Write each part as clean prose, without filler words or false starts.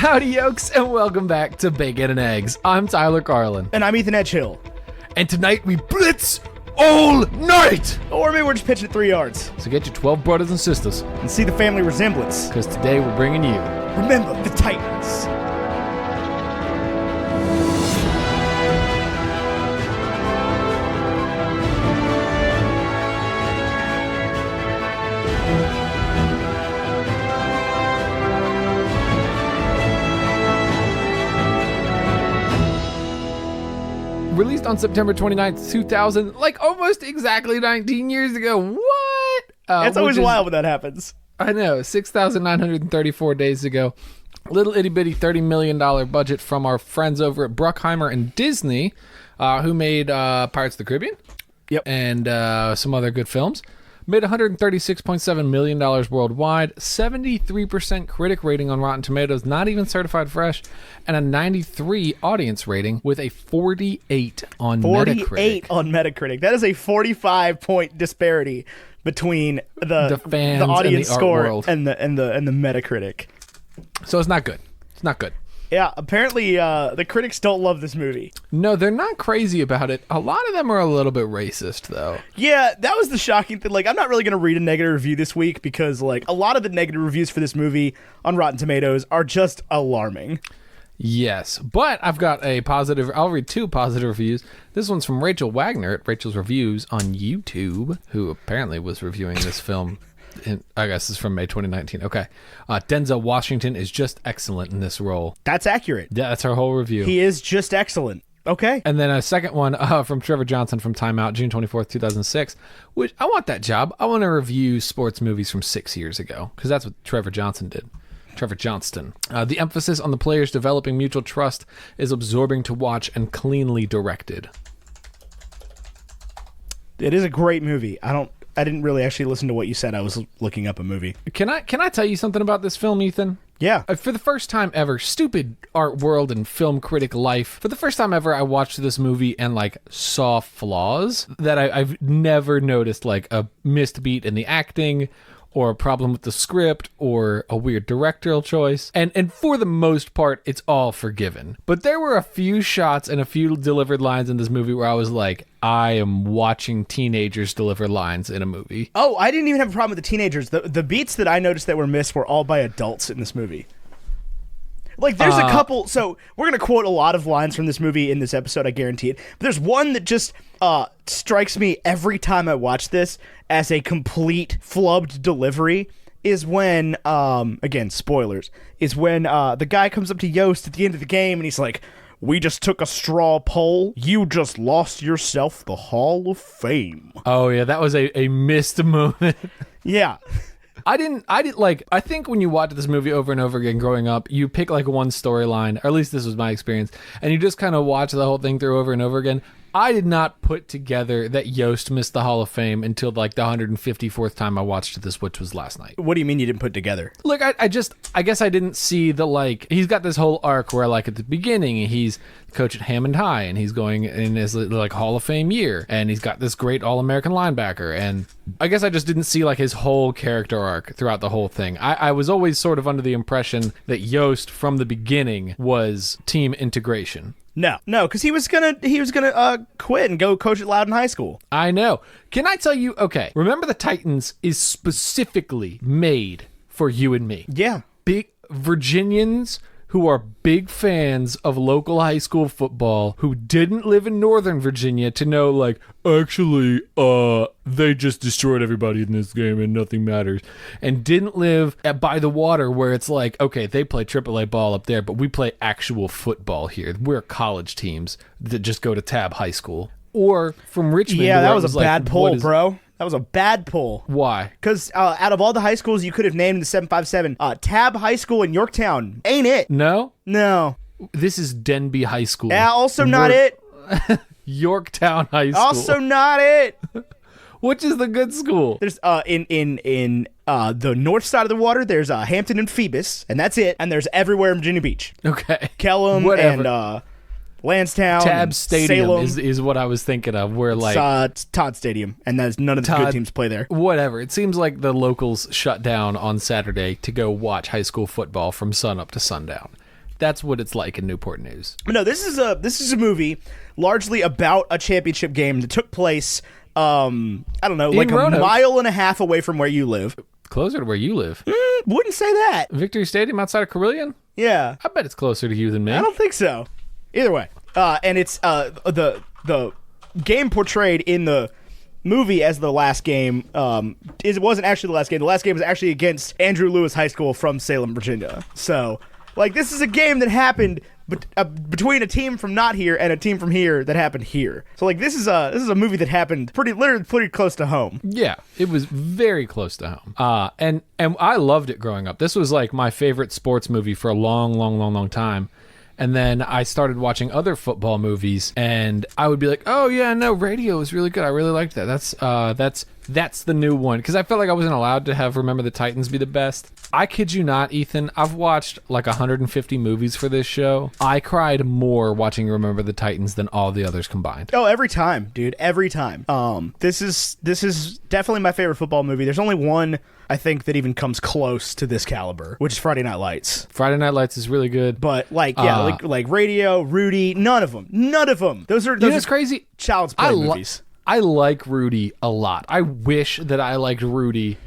Howdy, yokes, and welcome back to Bacon and Eggs. I'm Tyler Carlin. And I'm Ethan Edgehill. And tonight we blitz all night! Or maybe we're just pitching it 3 yards. So get your 12 brothers and sisters. And see the family resemblance. Because today we're bringing you... Remember the Titans. Released on September 29th, 2000, like almost exactly 19 years ago. What? It's always wild when that happens. I know, 6,934 days ago. Little itty bitty $30 million budget from our friends over at Bruckheimer and Disney, who made Pirates of the Caribbean. Yep. And some other good films. Made $136.7 million worldwide, 73% critic rating on Rotten Tomatoes, not even certified fresh, and a 93 audience rating with a 48 on Metacritic. 48 on Metacritic. That is a 45-point disparity between the fans audience and the score art world. and the Metacritic. So it's not good. It's not good. Yeah, apparently the critics don't love this movie. No, they're not crazy about it. A lot of them are a little bit racist, though. Yeah, that was the shocking thing. Like, I'm not really going to read a negative review this week because, like, a lot of the negative reviews for this movie on Rotten Tomatoes are just alarming. Yes, but I've got a positive. I'll read 2 positive reviews. This one's from Rachel Wagner at Rachel's Reviews on YouTube, who apparently was reviewing this film. I guess it's from May 2019. Okay. Denzel Washington is just excellent in this role. That's accurate. Yeah, that's her whole review. He is just excellent. Okay. And then a second one from Trevor Johnson from Time Out, June 24th, 2006, which I want that job. I want to review sports movies from 6 years ago, because that's what Trevor Johnson did. Trevor Johnston. The emphasis on the players developing mutual trust is absorbing to watch and cleanly directed. It is a great movie. I didn't really actually listen to what you said. I was looking up a movie. Can I tell you something about this film, Ethan? Yeah. For the first time ever, stupid art world and film critic life, for the first time ever, I watched this movie and, like, saw flaws that I've never noticed, like a missed beat in the acting, or a problem with the script, or a weird directorial choice. And for the most part, it's all forgiven. But there were a few shots and a few delivered lines in this movie where I was like, I am watching teenagers deliver lines in a movie. Oh, I didn't even have a problem with the teenagers. The beats that I noticed that were missed were all by adults in this movie. Like, there's a couple... So, we're going to quote a lot of lines from this movie in this episode, I guarantee it. But there's one that just strikes me every time I watch this as a complete flubbed delivery, is when, again, spoilers, is when the guy comes up to Yost at the end of the game and he's like, "We just took a straw poll. You just lost yourself the Hall of Fame." Oh, yeah, that was a missed moment. Yeah. I think when you watch this movie over and over again growing up, you pick like one storyline, or at least this was my experience, and you just kind of watch the whole thing through over and over again. I did not put together that Yost missed the Hall of Fame until like the 154th time I watched this, which was last night. What do you mean you didn't put together? Look, I guess I didn't see the, like, he's got this whole arc where, like, at the beginning, he's coach at Hammond High, and he's going in his, like, Hall of Fame year, and he's got this great All-American linebacker, and I guess I just didn't see, like, his whole character arc throughout the whole thing. I was always sort of under the impression that Yost, from the beginning, was team integration. No, because he was gonna quit and go coach at Loudon High School. I know. Can I tell you? Okay, Remember the Titans is specifically made for you and me. Yeah, Big Virginians who are big fans of local high school football, who didn't live in Northern Virginia to know, like, actually, they just destroyed everybody in this game and nothing matters, and didn't live by the water where it's like, okay, they play AAA ball up there, but we play actual football here. We're college teams that just go to Tab High School. Or from Richmond. Yeah, that was a like, bad pull, bro. That was a bad pull. Why? Because out of all the high schools you could have named in the 757, Tab High School in Yorktown ain't it. No? No. This is Denby High School. Yeah, also not it. Yorktown High School. Also not it. Which is the good school? There's in the north side of the water, there's Hampton and Phoebus, and that's it. And there's everywhere in Virginia Beach. Okay. Kellum Whatever. and Lansdowne. Tab Stadium Salem. is what I was thinking of, where like it's Todd Stadium, and none of the good teams play there. Whatever. It seems like the locals shut down on Saturday to go watch high school football from sun up to sundown. That's what it's like in Newport News. No, this is a movie largely about a championship game that took place, I don't know, like Roanoke. a mile and a half away from where you live. Closer to where you live. Wouldn't say that. Victory Stadium outside of Carillion? Yeah. I bet it's closer to you than me. I don't think so. Either way. And it's the game portrayed in the movie as the last game. It wasn't actually the last game. The last game was actually against Andrew Lewis High School from Salem, Virginia. So, like, this is a game that happened between a team from not here and a team from here that happened here. So, like, this is a movie that happened literally pretty close to home. Yeah, it was very close to home. And I loved it growing up. This was like my favorite sports movie for a long time. And then I started watching other football movies, and I would be like, "Oh yeah, no, Radio is really good. I really liked that. That's the new one." Because I felt like I wasn't allowed to have Remember the Titans be the best. I kid you not, Ethan. I've watched like 150 movies for this show. I cried more watching Remember the Titans than all the others combined. Oh, every time, dude. Every time. This is definitely my favorite football movie. There's only one, I think, that even comes close to this caliber, which is Friday Night Lights. Friday Night Lights is really good. But like Radio, Rudy, none of them. Those are crazy. Child's Play movies. I like Rudy a lot. I wish that I liked Rudy.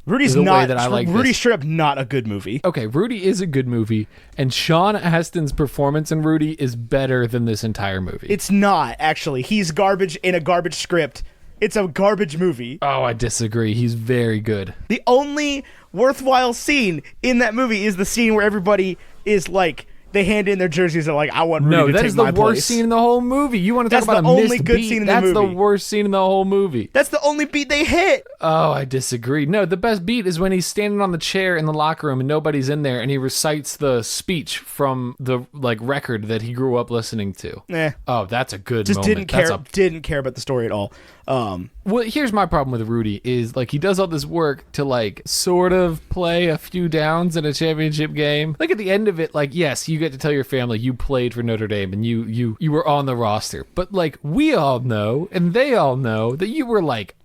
Rudy's the not. Way that I like Rudy's this. straight up not a good movie. Okay, Rudy is a good movie, and Sean Astin's performance in Rudy is better than this entire movie. It's not, actually. He's garbage in a garbage script. It's a garbage movie. Oh, I disagree. He's very good. The only worthwhile scene in that movie is the scene where everybody is like, they hand in their jerseys and like, I want Rudy to take my place. No, that is the worst scene in the whole movie. You want to talk about a missed beat? That's the only good scene in the movie. That's the worst scene in the whole movie. That's the only beat they hit. Oh, I disagree. No, the best beat is when he's standing on the chair in the locker room and nobody's in there, and he recites the speech from the record that he grew up listening to. Oh, that's a good Just moment. Didn't care about the story at all. Well, here's my problem with Rudy is he does all this work to sort of play a few downs in a championship game. At the end of it, yes, you get to tell your family you played for Notre Dame and you were on the roster. But we all know and they all know that you were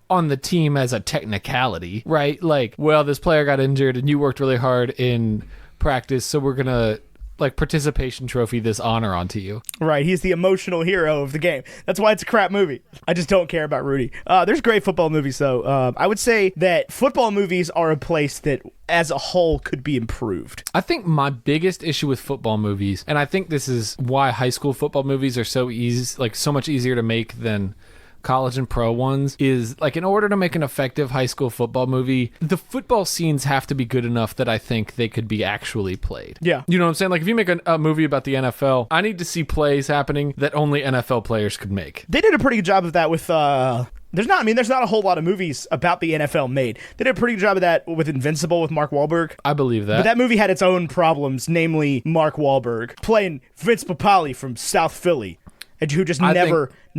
on the team as a technicality, right? Well, this player got injured and you worked really hard in practice, so we're going to participation trophy this honor onto you. Right, he's the emotional hero of the game. That's why it's a crap movie. I just don't care about Rudy. There's great football movies, though. I would say that football movies are a place that, as a whole, could be improved. I think my biggest issue with football movies, and I think this is why high school football movies are so easy, so much easier to make than college and pro ones, is in order to make an effective high school football movie, the football scenes have to be good enough that I think they could be actually played. Yeah. You know what I'm saying? If you make a movie about the NFL, I need to see plays happening that only NFL players could make. They did a pretty good job of that with there's not a whole lot of movies about the NFL made. They did a pretty good job of that with Invincible with Mark Wahlberg. I believe that. But that movie had its own problems, namely Mark Wahlberg playing Vince Papale from South Philly, and who just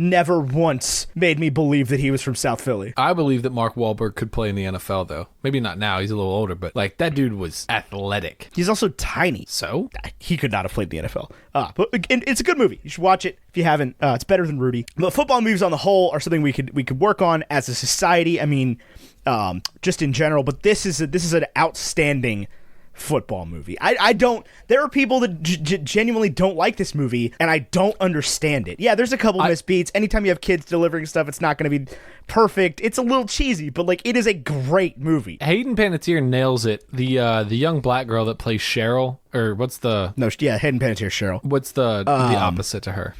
never once made me believe that he was from South Philly. I believe that Mark Wahlberg could play in the NFL, though. Maybe not now. He's a little older, but that dude was athletic. He's also tiny. So? He could not have played in the NFL. But it's a good movie. You should watch it if you haven't. It's better than Rudy. But football movies on the whole are something we could work on as a society. I mean, just in general. But this is an outstanding football movie. There are people that genuinely don't like this movie, and I don't understand it. Yeah, there's a couple misbeats. Anytime you have kids delivering stuff, it's not going to be perfect. It's a little cheesy, but it is a great movie. Hayden Panettiere nails it. The young black girl that plays Cheryl, or what's the... No, yeah, Hayden Panettiere, Cheryl. What's the opposite to her?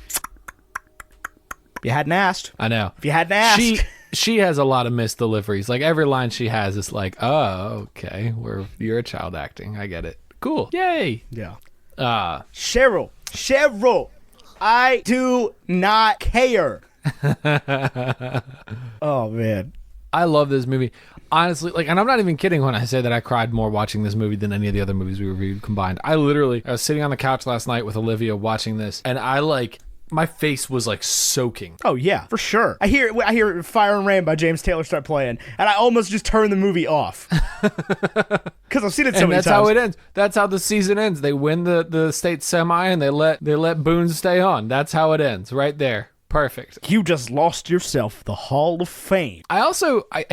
If you hadn't asked. I know. If you hadn't asked. She has a lot of missed deliveries. Every line she has is oh, okay, you're a child acting. I get it. Cool. Yay. Yeah. Cheryl, I do not care. Oh, man. I love this movie. Honestly, and I'm not even kidding when I say that I cried more watching this movie than any of the other movies we reviewed combined. I was sitting on the couch last night with Olivia watching this, and my face was soaking. Oh yeah, for sure. I hear Fire and Rain by James Taylor start playing, and I almost just turn the movie off. Because I've seen it so many times. That's how it ends. That's how the season ends. They win the state semi, and they let Boone stay on. That's how it ends, right there. Perfect. You just lost yourself the Hall of Fame. I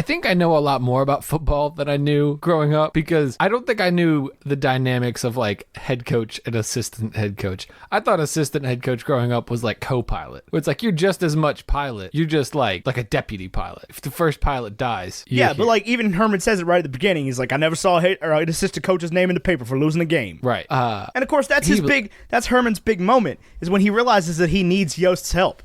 think I know a lot more about football than I knew growing up, because I don't think I knew the dynamics of like head coach and assistant head coach. I thought assistant head coach growing up was like co-pilot, where it's like you're just as much pilot. You're just like a deputy pilot. If the first pilot dies, Yeah, but like even Herman says it right at the beginning. He's like, I never saw an assistant coach's name in the paper for losing a game. Right. And of course, that's that's Herman's big moment, is when he realizes that he needs Yost's help.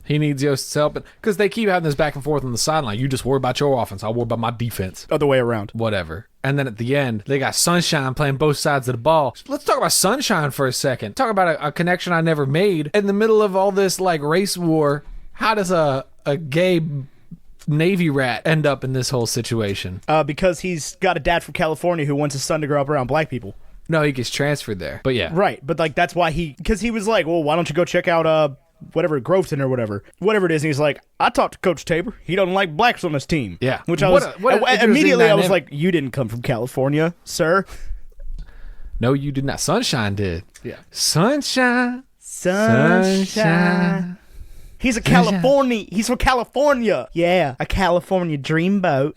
He needs Yost's help, because they keep having this back and forth on the sideline. You just worry about your offense. I'll worry about my defense. Other way around. Whatever. And then at the end, they got Sunshine playing both sides of the ball. Let's talk about Sunshine for a second. Talk about a connection I never made. In the middle of all this like race war, how does a gay Navy rat end up in this whole situation? Because he's got a dad from California who wants his son to grow up around black people. No, he gets transferred there. But yeah. Right, but like that's why because he was like, well, why don't you go check out whatever, Groveton or whatever it is, and he's like, I talked to Coach Tabor. He doesn't like blacks on his team. Yeah. Which I was immediately I was like, you didn't come from California, sir. No, you did not. Sunshine did. Yeah. Sunshine. He's He's from California. Yeah, a California dreamboat.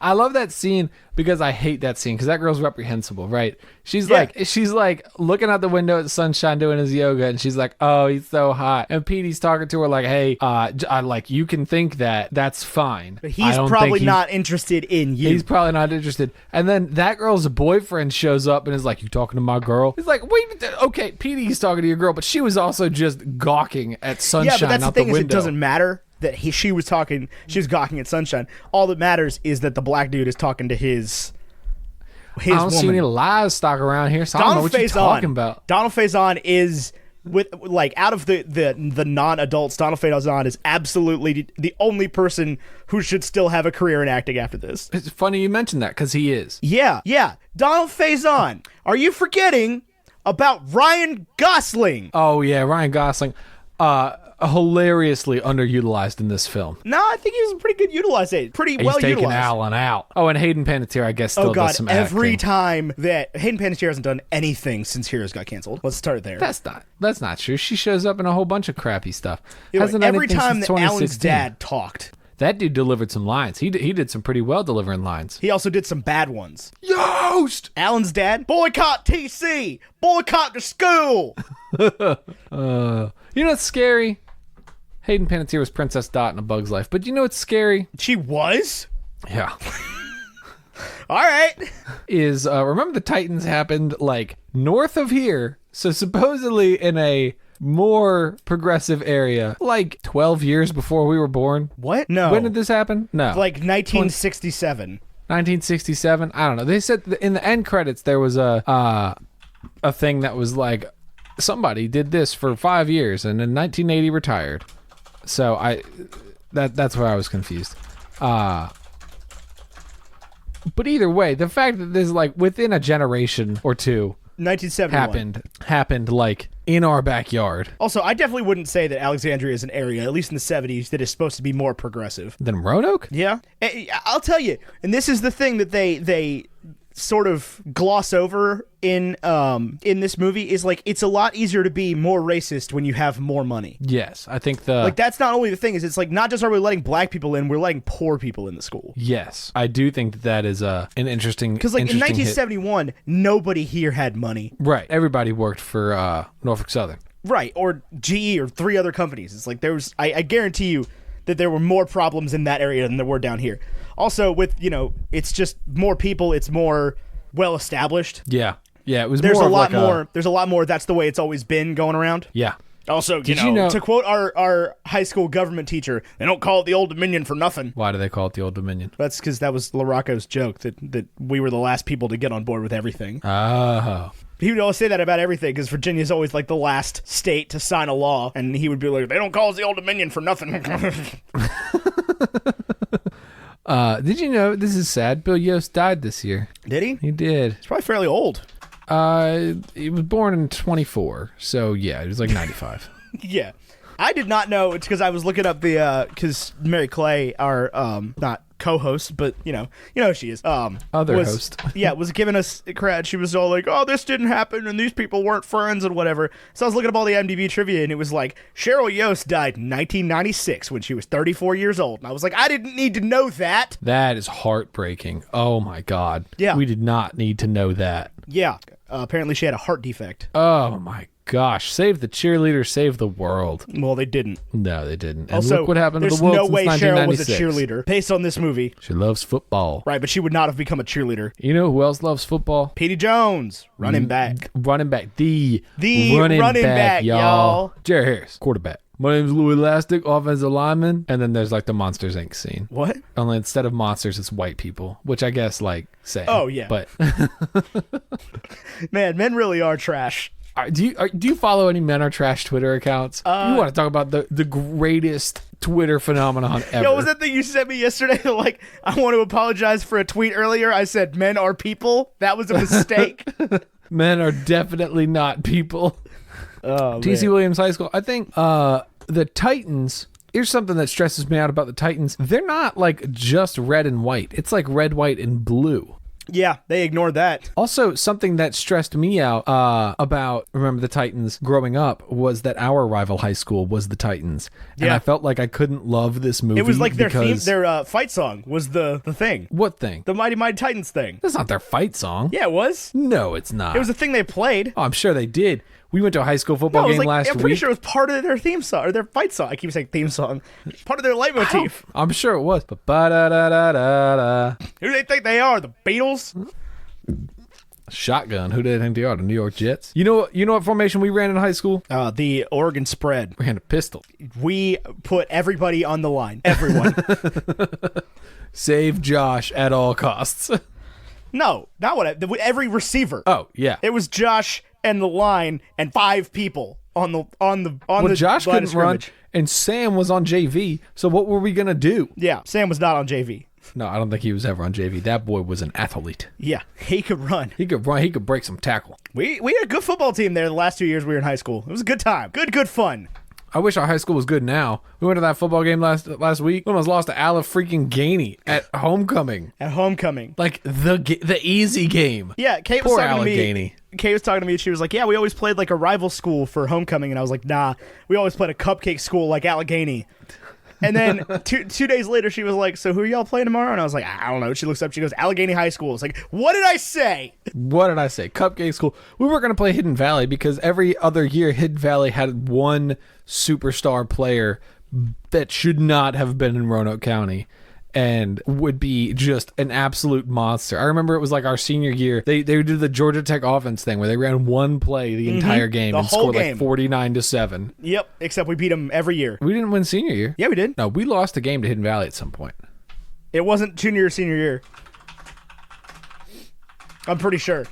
I love that scene because I hate that scene, because that girl's reprehensible, right? She's like looking out the window at Sunshine doing his yoga, and she's like, oh, he's so hot. And Petey's talking to her like, hey, I like, you can think that, that's fine. But he's probably not interested in you. He's probably not interested. And then that girl's boyfriend shows up and is like, you talking to my girl? He's like, wait, okay, Petey's talking to your girl, but she was also just gawking at Sunshine out the window. Yeah, but that's the thing, is it doesn't matter that she was gawking at Sunshine. All that matters is that the black dude is talking to his I don't woman. See any livestock around here, so I don't know what you're talking about. Donald Faison is, with like, out of the non-adults, Donald Faison is absolutely the only person who should still have a career in acting after this. It's funny you mentioned that, because he is. Yeah. Donald Faison. Are you forgetting about Ryan Gosling? Oh yeah, Ryan Gosling. Hilariously underutilized in this film. No, I think he was pretty good utilized. Pretty well utilized. He's taking Alan out. Oh, and Hayden Panettiere, I guess, still does some acting. Every time that Hayden Panettiere hasn't done anything since Heroes got canceled. Let's start there. That's not true. She shows up in a whole bunch of crappy stuff. Every time that Alan's dad talked, that dude delivered some lines. He did some pretty well delivering lines. He also did some bad ones. Yost! Alan's dad, boycott TC, boycott the school. You know what's scary? Hayden Panettiere was Princess Dot in A Bug's Life, but you know what's scary? She was? Yeah. All right. Remember the Titans happened like north of here, so supposedly in a more progressive area, like 12 years before we were born. What? No. When did this happen? No. Like 1967. 1967? I don't know. They said in the end credits there was a thing that was like, somebody did this for 5 years and in 1980 retired. So that's where I was confused. But either way, the fact that this, like, within a generation or two, 1971 happened like in our backyard. Also, I definitely wouldn't say that Alexandria is an area, at least in the 70s, that is supposed to be more progressive than Roanoke. Yeah, I'll tell you, and this is the thing that they sort of gloss over in this movie, is like, it's a lot easier to be more racist when you have more money. Yes, I think that's not only the thing, is it's like, not just are we letting black people in, we're letting poor people in the school. Yes, I do think that is an interesting, because like in 1971 nobody here had money. Right, everybody worked for Norfolk Southern, right, or GE or 3 other companies. It's like there was, I guarantee you that there were more problems in that area than there were down here. Also, with, it's just more people, it's more well established. Yeah, it was. There's a lot more. There's a lot more. That's the way it's always been going around. Yeah. Also, you know, to quote our high school government teacher, they don't call it the Old Dominion for nothing. Why do they call it the Old Dominion? That's because that was LaRocco's joke that we were the last people to get on board with everything. Oh. He would always say that about everything, because Virginia's always like the last state to sign a law, and he would be like, they don't call us the Old Dominion for nothing. Did you know, this is sad, Bill Yost died this year. Did he? He did. He's probably fairly old. He was born in 24, so yeah, he was like 95. Yeah. I did not know. It's because I was looking up because Mary Clay, our, not co-host, but you know who she is. Host. Yeah, was giving us credit. She was all like, "Oh, this didn't happen, and these people weren't friends, and whatever." So I was looking up all the IMDb trivia, and it was like Cheryl Yost died in 1996 when she was 34 years old, and I was like, I didn't need to know that. That is heartbreaking. Oh my God. Yeah, we did not need to know that. Yeah, apparently she had a heart defect. Oh my gosh, save the cheerleader, save the world. Well, they didn't. No, they didn't. And also, look what happened to the there's world no since way Cheryl was a 1996. cheerleader based on this movie. She loves football. Right, but she would not have become a cheerleader. You know who else loves football? Petey Jones, running back. Running back. The running back, y'all. Jerry Harris, quarterback. My name's Louis Elastic, offensive lineman. And then there's like the Monsters, Inc. scene. What? Only instead of monsters, it's white people, which I guess like same. Oh, yeah. But man, men really are trash. Do you follow any Men Are Trash Twitter accounts? You want to talk about the greatest Twitter phenomenon ever. Yo, was that thing you sent me yesterday? Like, I want to apologize for a tweet earlier. I said men are people. That was a mistake. Men are definitely not people. Oh, T.C. Williams High School. I think the Titans, here's something that stresses me out about the Titans. They're not like just red and white. It's like red, white, and blue. Yeah, they ignored that. Also, something that stressed me out about Remember the Titans growing up was that our rival high school was the Titans. And I felt like I couldn't love this movie. It was like their theme, their fight song was the thing. What thing? The Mighty Mighty Titans thing. That's not their fight song. Yeah, it was. No, it's not. It was the thing they played. Oh, I'm sure they did. We went to a high school football game last week. I'm pretty sure it was part of their theme song, or their fight song. I keep saying theme song. Part of their leitmotif. I'm sure it was. Ba-da-da-da-da-da. Who do they think they are? The Beatles? Shotgun. Who do they think they are? The New York Jets? You know what formation we ran in high school? The Oregon spread. We ran a pistol. We put everybody on the line. Everyone. Save Josh at all costs. No, not every receiver. Oh, yeah. It was Josh and the line and 5 people on the Josh line couldn't run, and Sam was on JV. So what were we gonna do? Yeah, Sam was not on JV. No, I don't think he was ever on JV. That boy was an athlete. Yeah, he could run. He could run. He could break some tackle. We had a good football team there the last 2 years we were in high school. It was a good time. Good fun. I wish our high school was good now. We went to that football game last week. We almost lost to Ala freaking Ganey at homecoming. Like the easy game. Yeah, Kate was Poor talking to me. Allegheny. Kate was talking to me, and she was like, yeah, we always played like a rival school for homecoming. And I was like, nah, we always played a cupcake school like Allegheny. And then two days later, she was like, so who are y'all playing tomorrow? And I was like, I don't know. She looks up, she goes, Allegheny High School. It's like, what did I say? Cupcake school. We were going to play Hidden Valley because every other year, Hidden Valley had one superstar player that should not have been in Roanoke County and would be just an absolute monster. I remember it was like our senior year. They did the Georgia Tech offense thing where they ran one play the entire game and scored like 49-7. Yep, except we beat them every year. We didn't win senior year. Yeah, we did. No, we lost a game to Hidden Valley at some point. It wasn't junior or senior year. I'm pretty sure.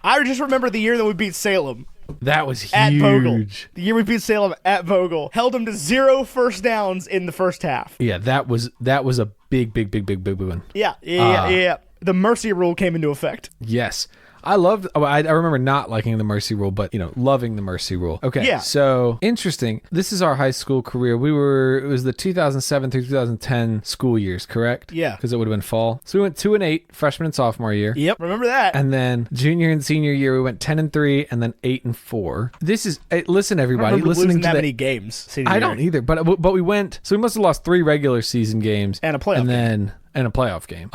I just remember the year that we beat Salem. That was huge. At Vogel. The year we beat Salem at Vogel. Held them to 0 first downs in the first half. Yeah, that was a big one. Yeah. The mercy rule came into effect. Yes. I remember not liking the mercy rule, but, loving the mercy rule. Okay, yeah. So, interesting. This is our high school career. It was the 2007 through 2010 school years, correct? Yeah. Because it would have been fall. So, we went 2-8, freshman and sophomore year. Yep, remember that. And then junior and senior year, we went 10-3, and then 8-4. This is, listen, everybody. I don't listening losing to that many games senior year. I don't either, but we went, so we must have lost 3 regular season games. And a playoff game. And a playoff game.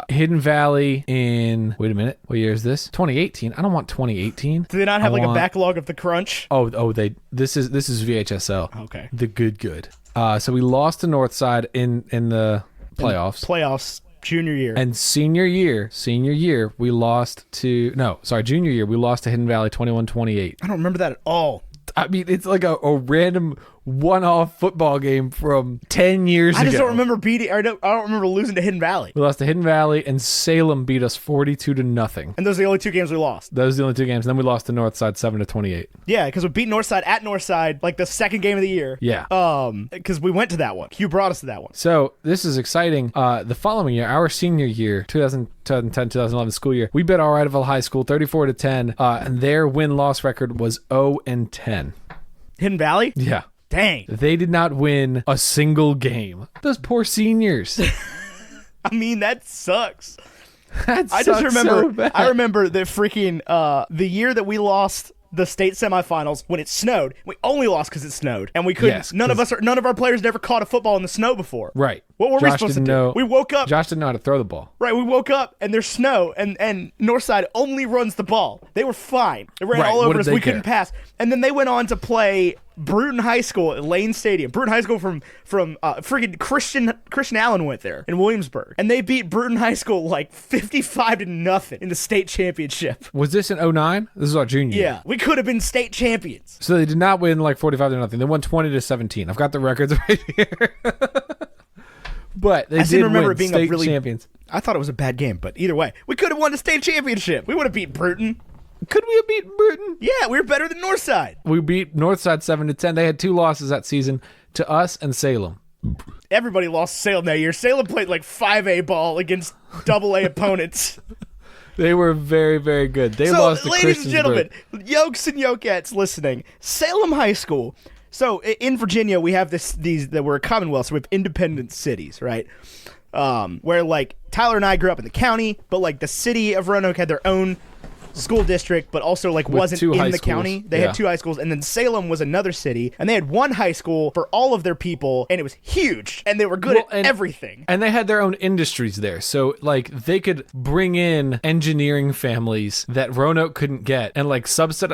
Hidden Valley in, wait a minute, what year is this? 2018. I don't want 2018. Do they not have a backlog of the crunch? This is VHSL. Okay. The good. So we lost to Northside in the playoffs. Playoffs junior year. And junior year, we lost to Hidden Valley 21-28. I don't remember that at all. I mean, it's like a random one-off football game from 10 years ago. I just don't remember I don't remember losing to Hidden Valley. We lost to Hidden Valley, and Salem beat us 42-0. And those are the only 2 games we lost. Those are the only 2 games. And then we lost to Northside 7-28. Yeah, because we beat Northside at Northside, like the second game of the year. Yeah. Because we went to that one. Hugh brought us to that one. So this is exciting. The following year, our senior year, 2010-2011 school year, we beat our rival high school 34-10, and their win-loss record was 0-10. Hidden Valley? Yeah. Dang. They did not win a single game. Those poor seniors. I mean, that sucks. That I just sucks remember. so bad. I remember the freaking the year that we lost the state semifinals when it snowed. We only lost because it snowed, and we couldn't. Yes, none of our players never caught a football in the snow before. Right. What were we Josh supposed to didn't do? know- We woke up. Josh didn't know how to throw the ball. Right, we woke up and there's snow, and Northside only runs the ball. They were fine. They ran Right, all what over did us. they We couldn't care? pass. And then they went on to play Bruton High School at Lane Stadium. Bruton High School from freaking Christian Allen went there in Williamsburg, and they beat Bruton High School like 55-0 in the state championship. Was this in 09? This is our junior year. Yeah, we could have been state champions. So they did not win like 45-0. They won 20-17. I've got the records right here. But they I did seem to remember win it being state a really champions. I thought it was a bad game, but either way, we could have won the state championship. We would have beat Bruton. Could we have beaten Bruton? Yeah, we were better than Northside. We beat Northside 7-10. They had 2 losses that season to us and Salem. Everybody lost to Salem that year. Salem played like 5A ball against AA opponents. They were very, very good. They lost to ladies and Christiansburg. gentlemen, yokes and yokettes listening, Salem High School. So in Virginia, we have these that were a commonwealth, so we have independent cities, right? Where like Tyler and I grew up in the county, but like the city of Roanoke had their own school district, but also like wasn't 2 high in the schools. county. They Yeah. had 2 high schools, and then Salem was another city, and they had 1 high school for all of their people, and it was huge, and they were good at everything. And they had their own industries there. So, like, they could bring in engineering families that Roanoke couldn't get and, like,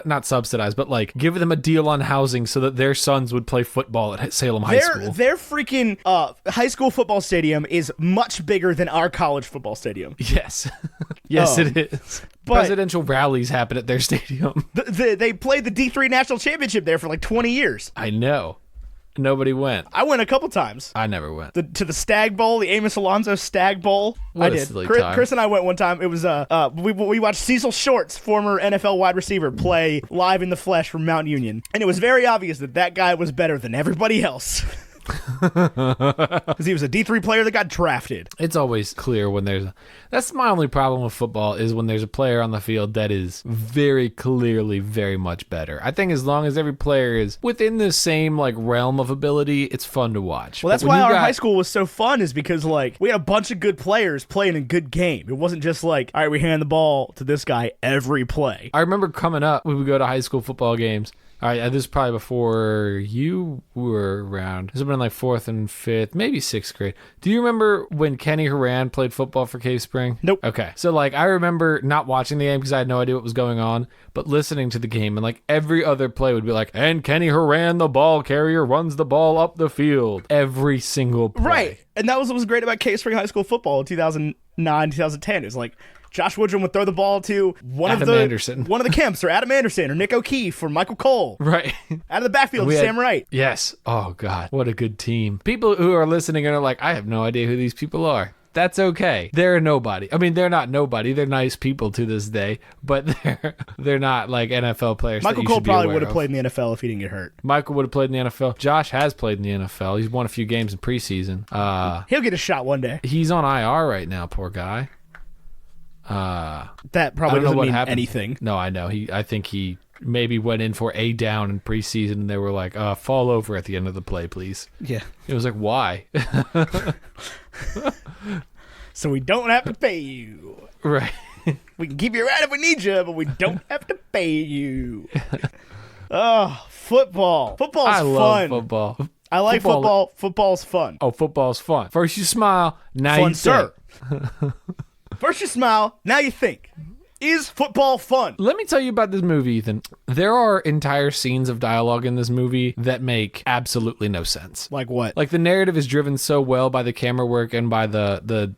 not subsidize, but, like, give them a deal on housing so that their sons would play football at Salem High School. Their freaking high school football stadium is much bigger than our college football stadium. Yes. Yes, it is. But- Presidential rallies happen at their stadium. They played the D3 National Championship there for like 20 years. I know. Nobody went. I went a couple times. I never went. To the Stag Bowl, the Amos Alonso Stag Bowl. What I a did. silly Chris, time. Chris and I went one time. It was we watched Cecil Shorts, former NFL wide receiver, play live in the flesh from Mount Union, and it was very obvious that guy was better than everybody else. Because he was a D3 player that got drafted. It's always clear when that's my only problem with football is when there's a player on the field that is very clearly very much better. I think as long as every player is within the same like realm of ability, it's fun to watch. Well, that's But when why you our got- high school was so fun, is because like we had a bunch of good players playing a good game. It wasn't just like, all right, we hand the ball to this guy every play. I remember coming up, we would go to high school football games. All right, this is probably before you were around. This would have been like 4th and 5th, maybe 6th grade. Do you remember when Kenny Horan played football for Cave Spring? Nope. Okay. So, like, I remember not watching the game because I had no idea what was going on, but listening to the game, and, like, every other play would be like, and Kenny Horan, the ball carrier, runs the ball up the field. Every single play. Right. And that was what was great about Cave Spring High School football in 2009, 2010. It was like Josh Woodrum would throw the ball to one of the Kemps, or Adam Anderson, or Nick O'Keefe, or Michael Cole. Right. Out of the backfield, Sam Wright. Yes. Oh, God. What a good team. People who are listening and are like, I have no idea who these people are. That's okay. They're nobody. I mean, they're not nobody. They're nice people to this day, but they're not like NFL players. Michael Cole probably would have played in the NFL if he didn't get hurt. Michael would have played in the NFL. Josh has played in the NFL. He's won a few games in preseason. He'll get a shot one day. He's on IR right now, poor guy. That probably I don't know doesn't what mean happened. anything. No, I know. I think he maybe went in for a down in preseason, and they were like, fall over at the end of the play, please. Yeah. It was like, why? So we don't have to pay you. Right. We can keep you around if we need you, but we don't have to pay you. Oh, football. Football's I fun. love football. I like football. Football's fun. Oh, football's fun. First you smile, now Fun, you sir. think. First you smile, now you think. Is football fun? Let me tell you about this movie, Ethan. There are entire scenes of dialogue in this movie that make absolutely no sense. Like what? Like the narrative is driven so well by the camera work and by the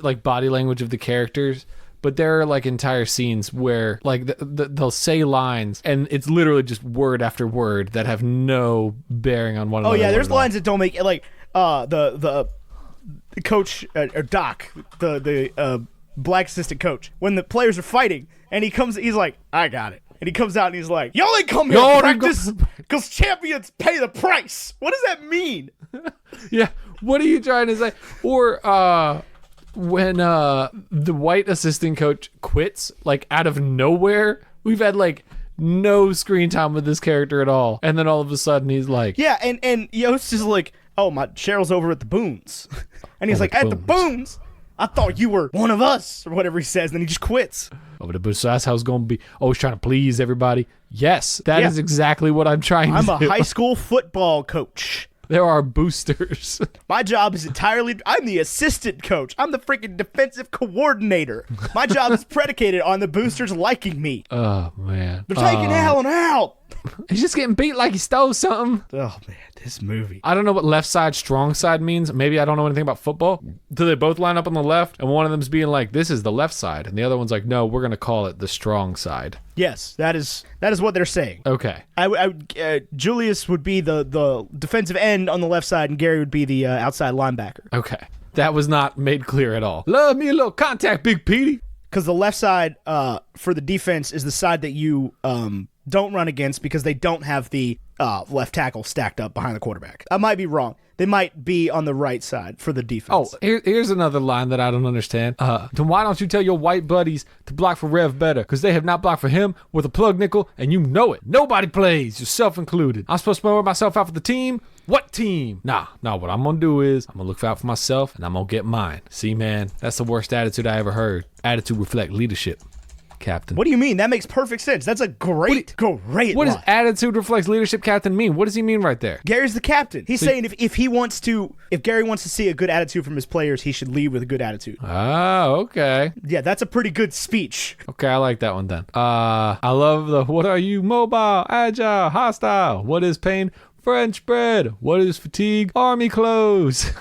like body language of the characters, but there are like entire scenes where like they'll say lines and it's literally just word after word that have no bearing on one another. Oh yeah, there's at all. lines that don't make like the coach or Doc, the black assistant coach, when the players are fighting and he's like, I got it. And he comes out and he's like, y'all ain't come here to practice because champions pay the price. What does that mean? Yeah, what are you trying to say? Or when the white assistant coach quits, like out of nowhere, we've had like no screen time with this character at all. And then all of a sudden he's like, Yeah, and Yost is like, oh, my Cheryl's over at the Boons. And he's like, at the Boons? I thought you were one of us, or whatever he says. Then he just quits. oh, but so that's how it's going to be. Oh, he's trying to please everybody. Yes, that is exactly what I'm trying to do. I'm a high school football coach. There are boosters. My job is I'm the assistant coach. I'm the freaking defensive coordinator. My job is predicated on the boosters liking me. Oh, man. They're taking Alan out. He's just getting beat like he stole something. Oh, man, this movie. I don't know what left side, strong side means. Maybe I don't know anything about football. Do they both line up on the left? And one of them's being like, this is the left side. And the other one's like, no, we're going to call it the strong side. Yes, that is what they're saying. Okay. Julius would be the defensive end on the left side, and Gary would be the outside linebacker. Okay. That was not made clear at all. Love me a little contact, Big Petey. Because the left side for the defense is the side that you don't run against because they don't have the left tackle stacked up behind the quarterback. I might be wrong. They might be on the right side for the defense. Oh, here's another line that I don't understand. Then why don't you tell your white buddies to block for Rev better? Because they have not blocked for him with a plug nickel, and you know it. Nobody plays, yourself included. I'm supposed to wear myself out for the team? What team? Nah, what I'm going to do is I'm going to look out for myself, and I'm going to get mine. See, man, that's the worst attitude I ever heard. Attitude reflect leadership. Captain. What do you mean? That makes perfect sense. That's a great What line. does attitude reflects leadership, captain mean? What does he mean right there? Gary's the captain. He's saying if Gary wants to see a good attitude from his players, he should lead with a good attitude. Oh, okay. Yeah, that's a pretty good speech. Okay, I like that one then. I love the what are you? Mobile, agile, hostile. What is pain? French bread. What is fatigue? Army clothes.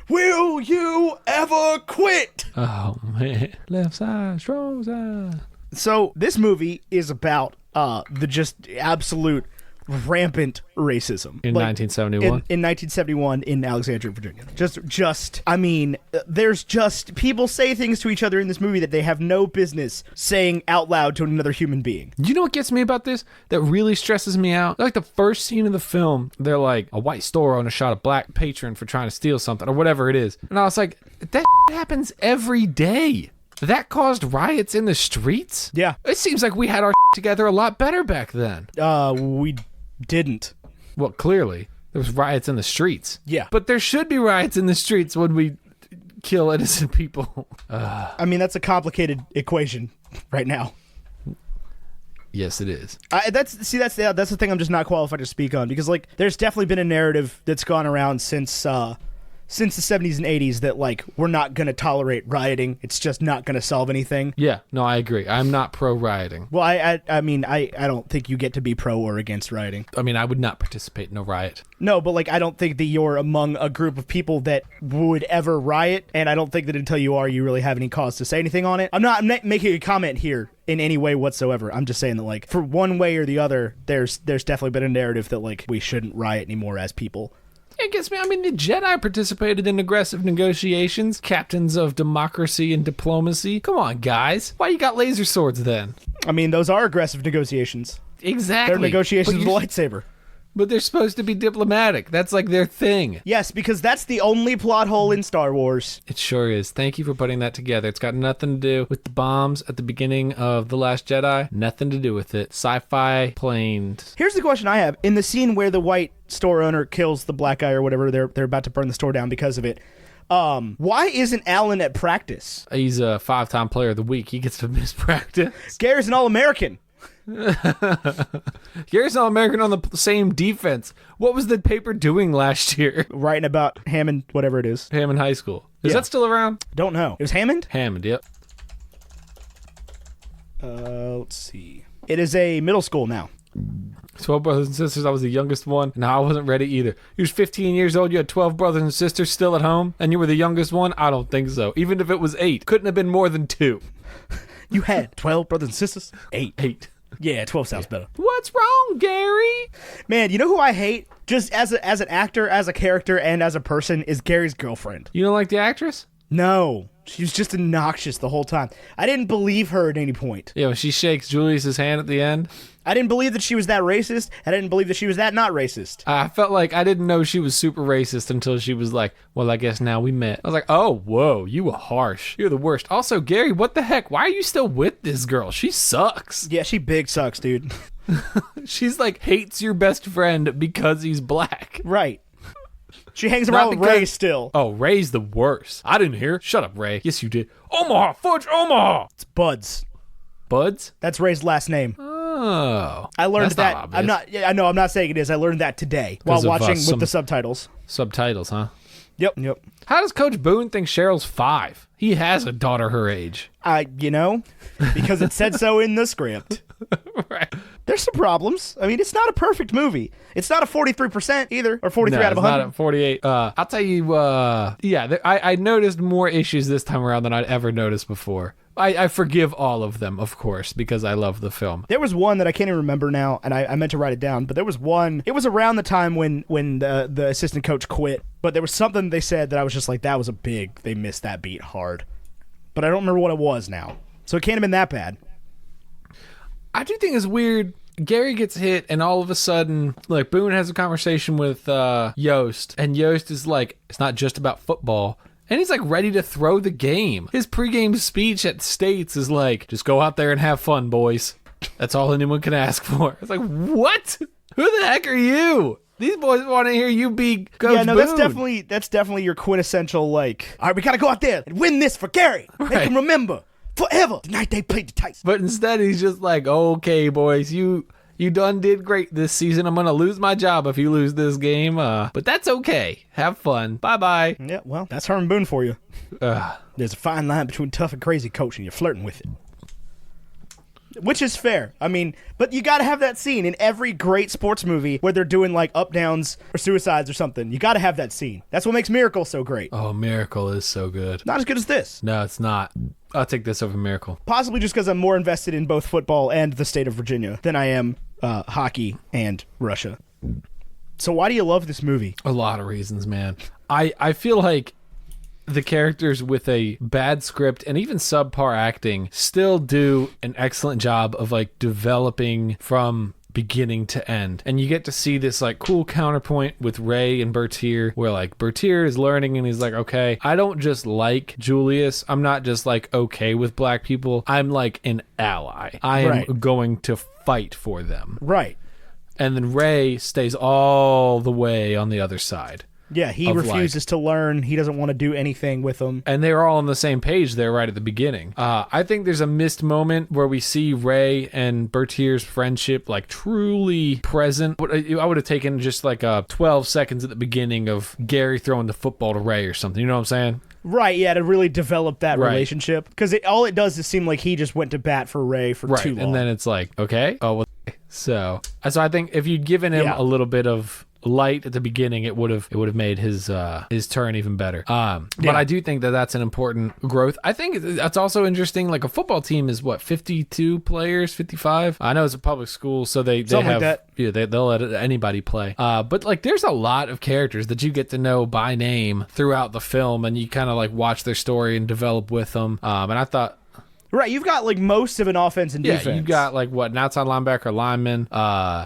Will you ever quit? Oh, man. Left side, strong side. So this movie is about the just absolute rampant racism In 1971? In 1971 in Alexandria, Virginia. I mean, there's just people say things to each other in this movie that they have no business saying out loud to another human being. You know what gets me about this? That really stresses me out? Like the first scene of the film, they're like, a white store owner shot a black patron for trying to steal something or whatever it is. And I was like, that happens every day. That caused riots in the streets? Yeah. It seems like we had our together a lot better back then. We didn't. Well, clearly. There was riots in the streets. Yeah. But there should be riots in the streets when we kill innocent people. I mean, that's a complicated equation right now. Yes, it is. That's the thing I'm just not qualified to speak on, because like there's definitely been a narrative that's gone around since the 70s and 80s that like we're not going to tolerate rioting. It's just not going to solve anything. Yeah, no, I agree. I'm not pro rioting. Well, I mean, I don't think you get to be pro or against rioting. I mean, I would not participate in a riot. No, but like I don't think that you're among a group of people that would ever riot, and I don't think that until you are, you really have any cause to say anything on it. I'm not making a comment here in any way whatsoever. I'm just saying that like for one way or the other, there's definitely been a narrative that like we shouldn't riot anymore as people. It gets me. I mean, the Jedi participated in aggressive negotiations, captains of democracy and diplomacy. Come on, guys. Why you got laser swords then? I mean, those are aggressive negotiations. Exactly. They're negotiations with a lightsaber. But they're supposed to be diplomatic. That's like their thing. Yes, because that's the only plot hole in Star Wars. It sure is. Thank you for putting that together. It's got nothing to do with the bombs at the beginning of The Last Jedi. Nothing to do with it. Sci-fi planes. Here's the question I have. In the scene where the white store owner kills the black guy or whatever, they're about to burn the store down because of it. Why isn't Alan at practice? He's a 5-time player of the week. He gets to miss practice. Gary's an All-American. Gary's All-American on the same defense. What was the paper doing last year? Writing about Hammond, whatever it is. Hammond High School. Is that still around? Don't know. It was Hammond? Hammond, yep. Let's see. It is a middle school now. 12 brothers and sisters. I was the youngest one. No, I wasn't ready either. You was 15 years old. You had 12 brothers and sisters still at home, and you were the youngest one? I don't think so. Even if it was 8. Couldn't have been more than 2. You had 12 brothers and sisters? 8. 8. Yeah, 12 sounds better. What's wrong, Gary? Man, you know who I hate? Just as an actor, as a character, and as a person is Gary's girlfriend. You don't like the actress? No. She was just obnoxious the whole time. I didn't believe her at any point. Yeah, when she shakes Julius's hand at the end. I didn't believe that she was that racist. I didn't believe that she was that not racist. I felt like I didn't know she was super racist until she was like, well, I guess now we met. I was like, oh, whoa, you were harsh. You're the worst. Also, Gary, what the heck? Why are you still with this girl? She sucks. Yeah, she big sucks, dude. She's like hates your best friend because he's black. Right. She hangs around with Ray still. Oh, Ray's the worst. I didn't hear. Shut up, Ray. Yes, you did. Omaha, Fudge, Omaha. It's Buds. Buds? That's Ray's last name. Oh. I learned that's that. not obvious. I'm not saying it is. I learned that today while watching with the subtitles. Subtitles, huh? Yep. How does Coach Boone think Cheryl's 5? He has a daughter her age. Because it said so in the script. Right. There's some problems. I mean, it's not a perfect movie. It's not a 43% either, or 43 out of 100. Not a 48. I'll tell you, I noticed more issues this time around than I'd ever noticed before. I forgive all of them, of course, because I love the film. There was one that I can't even remember now, and I meant to write it down, but there was one. It was around the time when the assistant coach quit, but there was something they said that I was just like, that was they missed that beat hard. But I don't remember what it was now. So it can't have been that bad. I do think it's weird. Gary gets hit, and all of a sudden, like, Boone has a conversation with Yost, and Yost is like, it's not just about football. And he's like ready to throw the game. His pregame speech at States is like, just go out there and have fun, boys. That's all anyone can ask for. It's like, what? Who the heck are you? These boys want to hear you be Coach Boone. That's definitely your quintessential, like, all right, we got to go out there and win this for Gary. Right. Make him remember forever the night they played the Titans. But instead, he's just like, okay, boys, you done did great this season. I'm going to lose my job if you lose this game. But that's okay. Have fun. Bye-bye. Yeah, well, that's Herman Boone for you. There's a fine line between tough and crazy, coach, and you're flirting with it. Which is fair. I mean, but you got to have that scene in every great sports movie where they're doing, like, up-downs or suicides or something. You got to have that scene. That's what makes Miracle so great. Oh, Miracle is so good. Not as good as this. No, it's not. I'll take this over Miracle. Possibly just because I'm more invested in both football and the state of Virginia than I am hockey and Russia. So why do you love this movie? A lot of reasons, man. I feel like the characters with a bad script and even subpar acting still do an excellent job of, like, developing from beginning to end. And you get to see this, like, cool counterpoint with Ray and Bertier, where, like, Bertier is learning and he's like, okay, I don't just like Julius. I'm not just, like, okay with black people. I'm, like, an ally. I am going to fight for them. Right. And then Ray stays all the way on the other side. Yeah, he refuses to learn. He doesn't want to do anything with them. And they're all on the same page there right at the beginning. I think there's a missed moment where we see Ray and Bertier's friendship, like, truly present. I would have taken just like 12 seconds at the beginning of Gary throwing the football to Ray or something. You know what I'm saying? Right, yeah, to really develop that relationship. Because all it does is seem like he just went to bat for Ray for too long. And then it's like, okay. Oh, well, so I think if you'd given him a little bit of light at the beginning, it would have made his turn even better. But I do think that that's an important growth. I think that's also interesting. Like, a football team is what, 52 players, 55? I know it's a public school, so they have like that. Yeah, they'll let anybody play. But, like, there's a lot of characters that you get to know by name throughout the film, and you kind of, like, watch their story and develop with them. And I thought, right, you've got, like, most of an offense and defense. Yeah, you've got, like, what, an outside linebacker, lineman,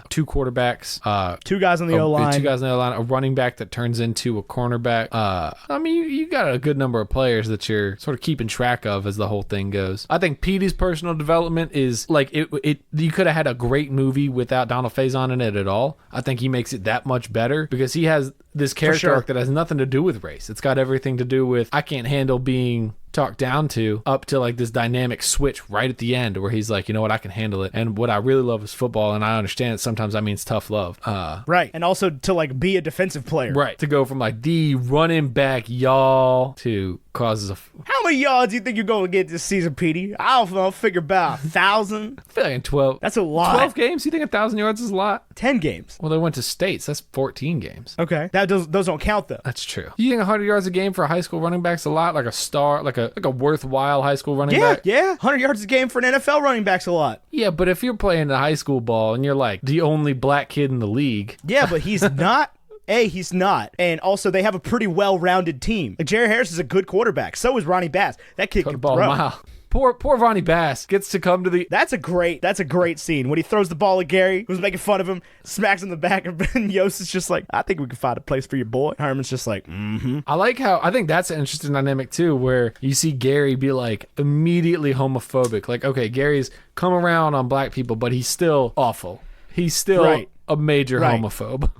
2 quarterbacks, 2 guys on the O-line. 2 guys on the O-line, a running back that turns into a cornerback. I mean, you got a good number of players that you're sort of keeping track of as the whole thing goes. I think Petey's personal development is, like, you could have had a great movie without Donald Faison in it at all. I think he makes it that much better because he has this character arc that has nothing to do with race. It's got everything to do with, I can't handle being talked down to, up to, like, this dynamic switch right at the end where he's like, you know what, I can handle it. And what I really love is football, and I understand that sometimes that means tough love. Right. And also to, like, be a defensive player. Right. To go from, like, the running back y'all to causes a... How many yards do you think you're going to get this season, Petey? I'll figure about 1,000. I feel like in 12... That's a lot. 12 games? You think 1,000 yards is a lot? 10 games. Well, they went to states. That's 14 games. Okay. Those don't count, though. That's true. You think 100 yards a game for a high school running back's a lot? Like a star, like a worthwhile high school running back? Yeah. 100 yards a game for an NFL running back's a lot. Yeah, but if you're playing the high school ball and you're, like, the only black kid in the league... Yeah, but he's not... He's not. And also, they have a pretty well-rounded team. Like, Jerry Harris is a good quarterback. So is Ronnie Bass. That kid Throw the can ball throw. a mile. Poor Ronnie Bass gets to come to the... That's a great scene. When he throws the ball at Gary, who's making fun of him, smacks him in the back, and Yost is just like, I think we can find a place for your boy. Herman's just like, I like how, I think that's an interesting dynamic too, where you see Gary be like immediately homophobic. Like, okay, Gary's come around on black people, but he's still awful. He's still a major homophobe.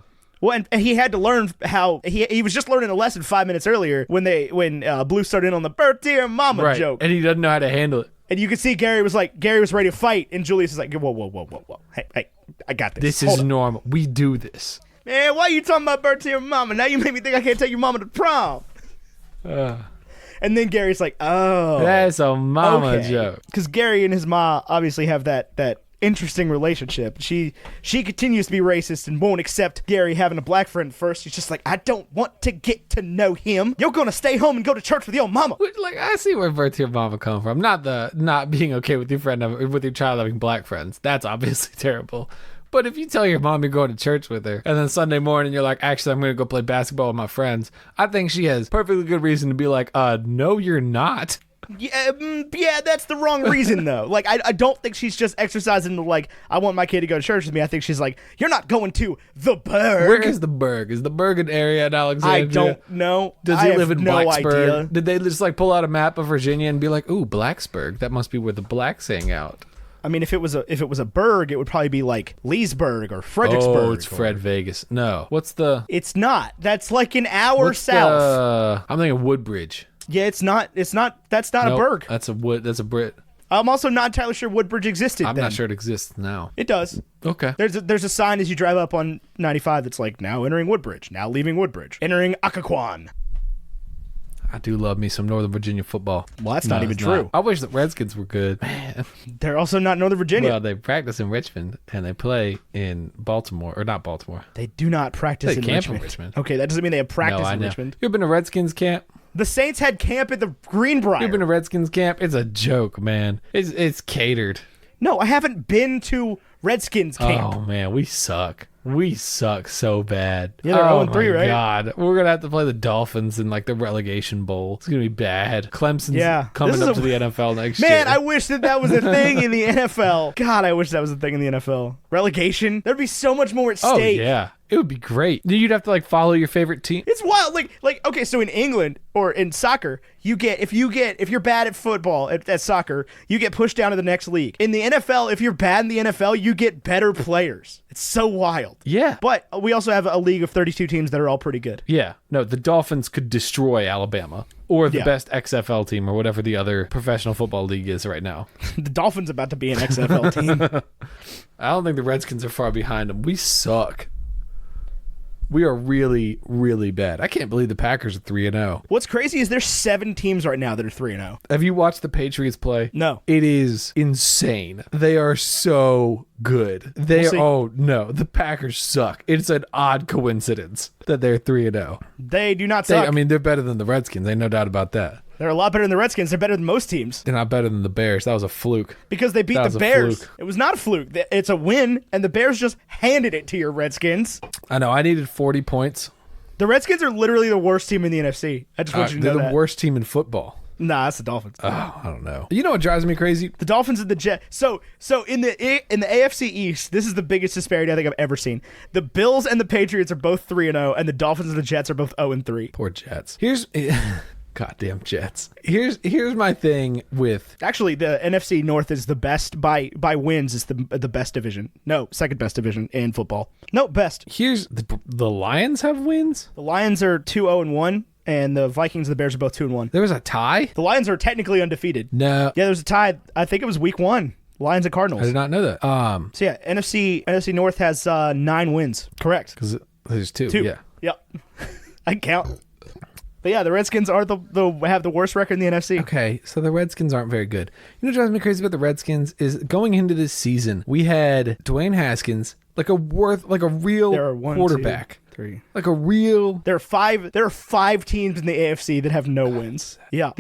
Well, and he had to learn how he was just learning a lesson 5 minutes earlier when Blue started in on the birthday or mama joke, and he doesn't know how to handle it. And you could see Gary was ready to fight, and Julius is like, whoa, hey, I got this. This is normal. We do this. Man, why are you talking about birthday or mama? Now you make me think I can't take your mama to prom. And then Gary's like, oh, that's a mama joke. Because Gary and his ma obviously have that interesting relationship. She continues to be racist and won't accept Gary having a black friend first. She's just like, I don't want to get to know him. You're gonna stay home and go to church with your mama. Like, I see where birthday mama come from. Not being okay with your child having black friends. That's obviously terrible. But if you tell your mom you're going to church with her, and then Sunday morning you're like, actually, I'm going to go play basketball with my friends, I think she has perfectly good reason to be like, no, you're not. Yeah, that's the wrong reason, though. Like, I don't think she's just exercising the, like, I want my kid to go to church with me. I think she's like, you're not going to the Berg. Where is the Berg? Is the Berg an area in Alexandria? I don't know. Does he live in no Blacksburg? idea. Did they just, like, pull out a map of Virginia and be like, ooh, Blacksburg? That must be where the blacks hang out. I mean, if it was a Berg, it would probably be like Leesburg or Fredericksburg. Oh, it's Fred Vegas. No. What's the... It's not. That's like an hour south. I'm thinking Woodbridge. Yeah, it's not. That's not a Berg. That's a Brit. I'm also not entirely sure Woodbridge existed I'm then. not sure it exists now. It does. Okay. There's a sign as you drive up on 95 that's like, now entering Woodbridge, now leaving Woodbridge, entering Occoquan. I do love me some Northern Virginia football. Well, that's not even true. I wish the Redskins were good. Man. They're also not Northern Virginia. Well, they practice in Richmond, and they play in Baltimore. Or not Baltimore. They do not practice in Richmond. Okay, that doesn't mean they have practice in Richmond. You ever been to Redskins camp? The Saints had camp at the Greenbrier. You've been to Redskins camp? It's a joke, man. It's catered. No, I haven't been to Redskins camp. Oh, man, we suck. We suck so bad. Yeah, they're 0-3, right? Oh, my God. We're going to have to play the Dolphins in, like, the relegation bowl. It's going to be bad. Clemson's coming up to the NFL next year. Man, I wish that was a thing in the NFL. God, I wish that was a thing in the NFL. Relegation? There'd be so much more at stake. Oh, yeah. It would be great. You'd have to, like, follow your favorite team. It's wild. Like, okay, so in England or in soccer, if you're bad at football, at soccer, you get pushed down to the next league. In the NFL, if you're bad in the NFL, you get better players. It's so wild. Yeah. But we also have a league of 32 teams that are all pretty good. Yeah. No, the Dolphins could destroy Alabama or the best XFL team or whatever the other professional football league is right now. The Dolphins about to be an XFL team. I don't think the Redskins are far behind them. We suck. We are really, really bad. I can't believe the Packers are 3-0. What's crazy is there's 7 teams right now that are 3-0. Have you watched the Patriots play? No. It is insane. They are so good. Oh, no. The Packers suck. It's an odd coincidence that they're 3-0. They do not suck. They're better than the Redskins. Ain't no doubt about that. They're a lot better than the Redskins. They're better than most teams. They're not better than the Bears. That was a fluke. Because they beat the Bears. It was not a fluke. It's a win, and the Bears just handed it to your Redskins. I know. I needed 40 points. The Redskins are literally the worst team in the NFC. I just want you to know that. They're the worst team in football. Nah, that's the Dolphins. Oh, I don't know. You know what drives me crazy? The Dolphins and the Jets. So in the AFC East, this is the biggest disparity I think I've ever seen. The Bills and the Patriots are both 3-0, and the Dolphins and the Jets are both 0-3. Poor Jets. Goddamn Jets. Here's my thing with... Actually, the NFC North is the best by wins. Is the best division. No, second best division in football. No, best. Here's the Lions have wins? The Lions are 2-0-1. And the Vikings and the Bears are both 2-1. There was a tie? The Lions are technically undefeated. No. Yeah, there was a tie. I think it was week 1. Lions and Cardinals. I did not know that. So yeah, NFC North has 9 wins. Correct. Because there's 2. Yeah. Yep. I can count. But yeah, the Redskins are have the worst record in the NFC. Okay, so the Redskins aren't very good. You know what drives me crazy about the Redskins is going into this season, we had Dwayne Haskins, like a real quarterback. 1, 2, 3. Like a real... There are 5 teams in the AFC that have no wins. Yeah.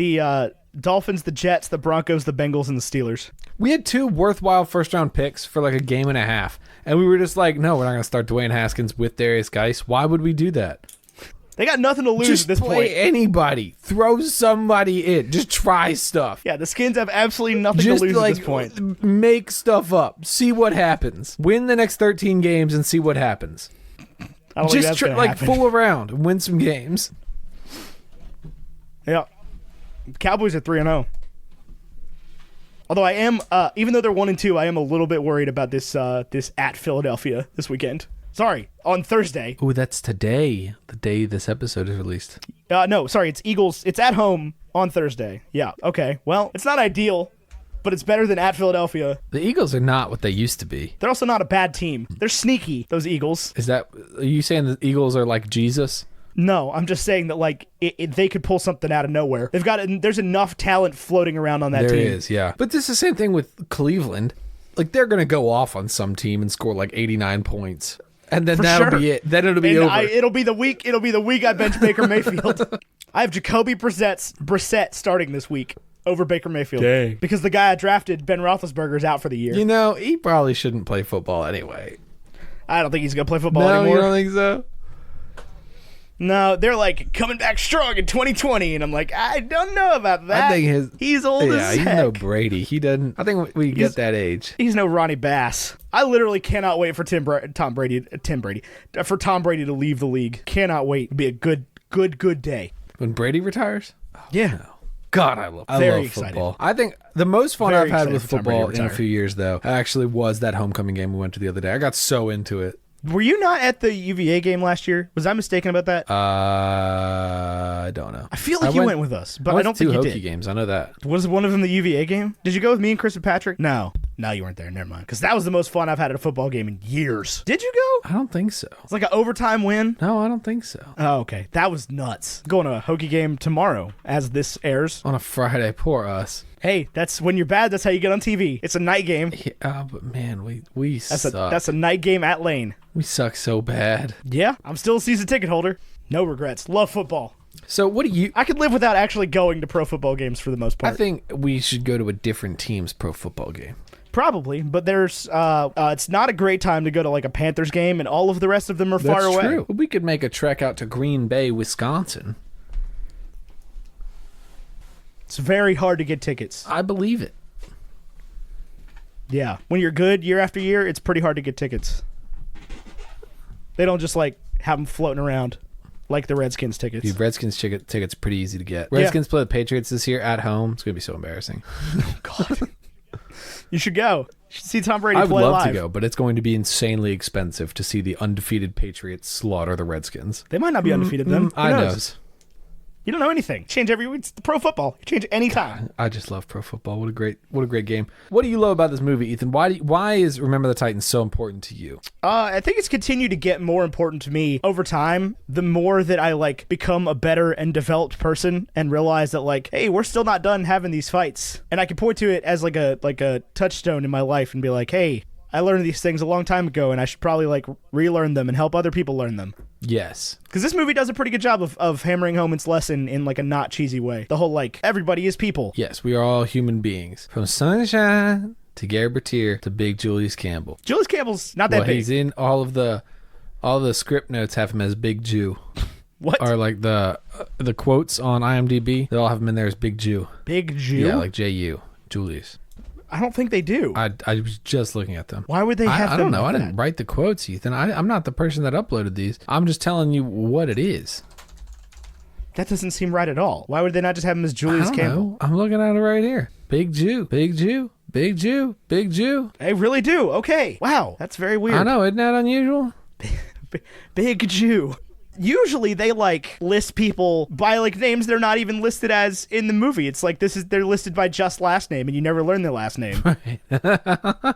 Dolphins, the Jets, the Broncos, the Bengals, and the Steelers. We had 2 worthwhile first-round picks for like a game and a half, and we were just like, no, we're not going to start Dwayne Haskins with Darius Geis. Why would we do that? They got nothing to lose Just at this play point. anybody. Throw somebody in. Just try stuff. Yeah, the Skins have absolutely nothing Just to lose like at this point. make stuff up. See what happens. Win the next 13 games and see what happens. I don't think Just that's gonna happen. fool around and win some games. Yeah. Cowboys are 3-0. Although I am, even though they're 1-2, I am a little bit worried about this at Philadelphia this weekend. Sorry, on Thursday. Oh, that's today. The day this episode is released. No, sorry, it's Eagles. It's at home on Thursday. Yeah, okay. Well, it's not ideal, but it's better than at Philadelphia. The Eagles are not what they used to be. They're also not a bad team. They're sneaky, those Eagles. Are you saying the Eagles are like Jesus? No, I'm just saying that like they could pull something out of nowhere. There's enough talent floating around on that team. There is, yeah. But this is the same thing with Cleveland. Like they're going to go off on some team and score like 89 points. And then that'll be it. Then it'll be over. It'll be the week I bench Baker Mayfield. I have Jacoby Brissett starting this week over Baker Mayfield. Dang. Because the guy I drafted, Ben Roethlisberger, is out for the year. You know, he probably shouldn't play football anyway. I don't think he's going to play football No, anymore. you don't think so? No, they're like coming back strong in 2020, and I'm like, I don't know about that. I think he's old as he's heck. no Brady. He doesn't. I think we get that age. He's no Ronnie Bass. I literally cannot wait for Tom Brady to leave the league. Cannot wait. It'll be a good day. When Brady retires? Yeah. No. God, I love Very football. excited. I think the most fun Very I've had excited with for Tom Brady to football in a retire. few years, though, actually was that homecoming game we went to the other day. I got so into it. Were you not at the UVA game last year? Was I mistaken about that? I don't know. I feel like you went with us, but I don't think you to 2 did. Hokie games. I know that. Was one of them the UVA game? Did you go with me and Chris and Patrick? No, you weren't there. Never mind. Because that was the most fun I've had at a football game in years. Did you go? I don't think so. It's like an overtime win. No, I don't think so. Oh, okay. That was nuts. Going to a Hokie game tomorrow as this airs. On a Friday, poor us. Hey, that's when you're bad. That's how you get on TV. It's a night game. Yeah, but man, we suck. That's a night game at Lane. We suck so bad. Yeah, I'm still a season ticket holder. No regrets. Love football. So what do you... I could live without actually going to pro football games for the most part. I think we should go to a different team's pro football game. Probably, but there's it's not a great time to go to like a Panthers game, and all of the rest of them are far away. True. We could make a trek out to Green Bay, Wisconsin. It's very hard to get tickets. I believe it. Yeah, when you're good year after year, it's pretty hard to get tickets. They don't just like have them floating around like the Redskins tickets. Dude, Redskins tickets pretty easy to get. Redskins play the Patriots this year at home. It's gonna be so embarrassing. God, you should go. You should see Tom Brady I would play love live. to go, but it's going to be insanely expensive to see the undefeated Patriots slaughter the Redskins. They might not be undefeated then. Who I knows? know. You don't know anything. Change every week. It's pro football. You change any time. I just love pro football. What a great game. What do you love about this movie, Ethan? Why is Remember the Titans so important to you? I think it's continued to get more important to me over time. The more that I like become a better and developed person and realize that like, hey, we're still not done having these fights, and I can point to it as like a touchstone in my life and be like, hey, I learned these things a long time ago, and I should probably like relearn them and help other people learn them. Yes. Because this movie does a pretty good job of hammering home its lesson in like a not cheesy way. The whole like, everybody is people. Yes, we are all human beings. From Sunshine to Gary Bertier to Big Julius Campbell. Julius Campbell's not that big. He's in all the script notes have him as Big Jew. What? Or like the quotes on IMDb, they all have him in there as Big Jew. Big Jew? Yeah, like J-U, Julius. I don't think they do. I was just looking at them. Why would they have I don't them know. like I didn't write the quotes, Ethan. I'm not the person that uploaded these. I'm just telling you what it is. That doesn't seem right at all. Why would they not just have him as I Julius don't Campbell? know. I'm looking at it right here. Big Jew, Big Jew, Big Jew, Big Jew. They really do. Okay. Wow. That's very weird. I know. Isn't that unusual? Big Jew. Usually they like list people by like names they're not even listed as in the movie. It's like they're listed by just last name and you never learn their last name. And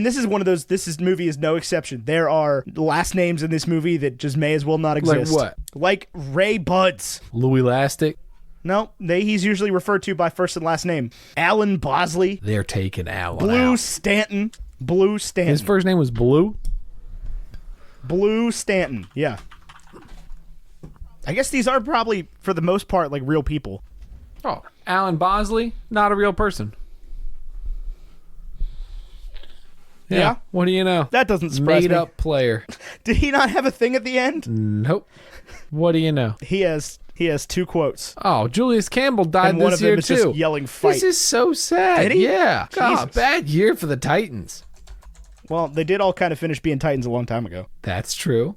this is one of those. This movie is no exception. There are last names in this movie that just may as well not exist. Like what? Like Ray Buds. Louis Lastic. No, he's usually referred to by first and last name. Alan Bosley. They're taking Alan Blue out. Stanton. Blue Stanton. His first name was Blue? Blue Stanton. Yeah. I guess these are probably, for the most part, like real people. Oh, Alan Bosley, not a real person. Yeah? What do you know? That doesn't surprise me. Made up player. Did he not have a thing at the end? Nope. What do you know? He has 2 quotes. Oh, Julius Campbell died And one this of them year is too. just yelling fight. This is so sad. Did he? Yeah. God, Jesus. bad year for the Titans. Well, they did all kind of finish being Titans a long time ago. That's true.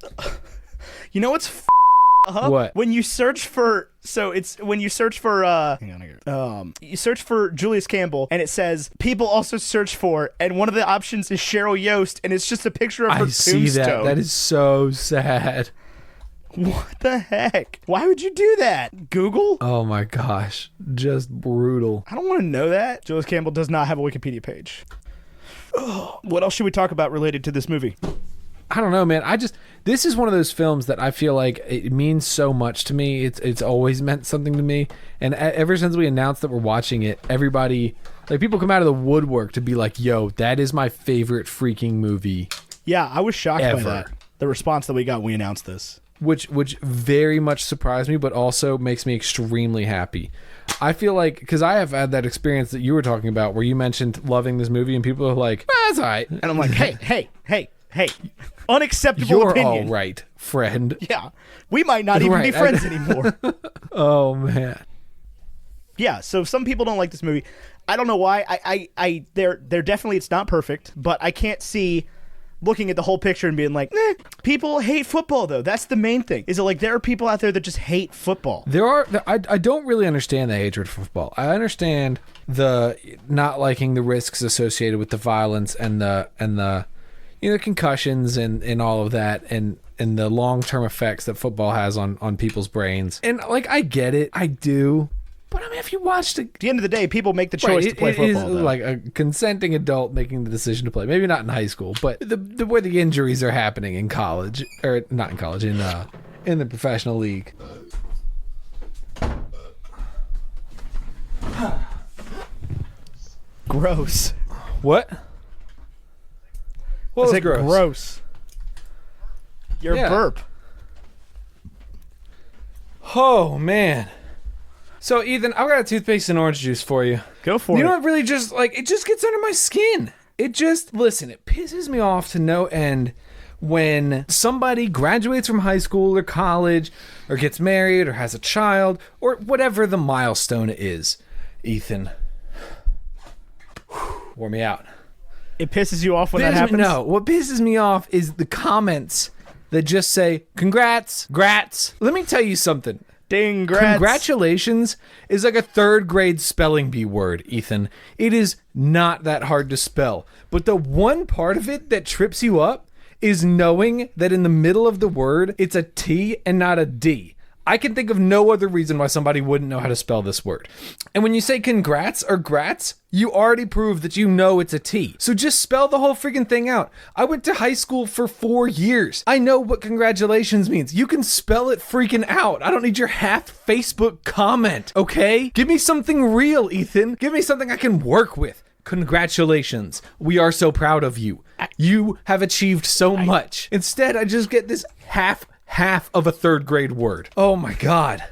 You know what's up? What? When you search for you search for Julius Campbell and it says people also search for, and one of the options is Cheryl Yost, and it's just a picture of her I tombstone. see that. That is so sad. What the heck? Why would you do that? Google? Oh my gosh. Just brutal. I don't want to know that. Julius Campbell does not have a Wikipedia page. Ugh. What else should we talk about related to this movie? I don't know, man. This is one of those films that I feel like it means so much to me. It's always meant something to me. And ever since we announced that we're watching it, everybody, like, people come out of the woodwork to be like, yo, that is my favorite freaking movie. Yeah, I was shocked by Ever. that. The response that we got when we announced this. Which very much surprised me, but also makes me extremely happy. I feel like, because I have had that experience that you were talking about where you mentioned loving this movie and people are like, that's all right. And I'm like, hey. Unacceptable You're opinion. all right, friend. Yeah. We might not even be Right, friends anymore. Oh, man. Yeah, so some people don't like this movie. I don't know why. They're definitely, it's not perfect, but I can't see looking at the whole picture and being like, people hate football, though. That's the main thing. Is it like there are people out there that just hate football? I don't really understand the hatred for football. I understand the not liking the risks associated with the violence and the concussions and all of that and the long-term effects that football has on people's brains. And like, I get it. I do. But I mean, if you watched it, At the end of the day, people make the choice to play football. It is like a consenting adult making the decision to play. Maybe not in high school, but where the injuries are happening in college, or not in college, in the professional league. Gross. What? What was It's gross? gross. Your burp. Oh, man. So, Ethan, I've got a toothpaste and orange juice for you. Go for it. You know what really just, like, it just gets under my skin. It just, listen, it pisses me off to no end when somebody graduates from high school or college or gets married or has a child or whatever the milestone is. Ethan. Wore me out. It pisses you off when that happens? No, what pisses me off is the comments that just say, congrats, grats. Let me tell you something. Dingrats. Congratulations is like a 3rd grade spelling bee word, Ethan. It is not that hard to spell. But the one part of it that trips you up is knowing that in the middle of the word, it's a T and not a D. I can think of no other reason why somebody wouldn't know how to spell this word. And when you say congrats or grats, you already prove that you know it's a T. So just spell the whole freaking thing out. I went to high school for 4 years. I know what congratulations means. You can spell it freaking out. I don't need your half Facebook comment, okay? Give me something real, Ethan. Give me something I can work with. Congratulations. We are so proud of you. You have achieved so much. Instead, I just get this half of a 3rd grade word. Oh my God.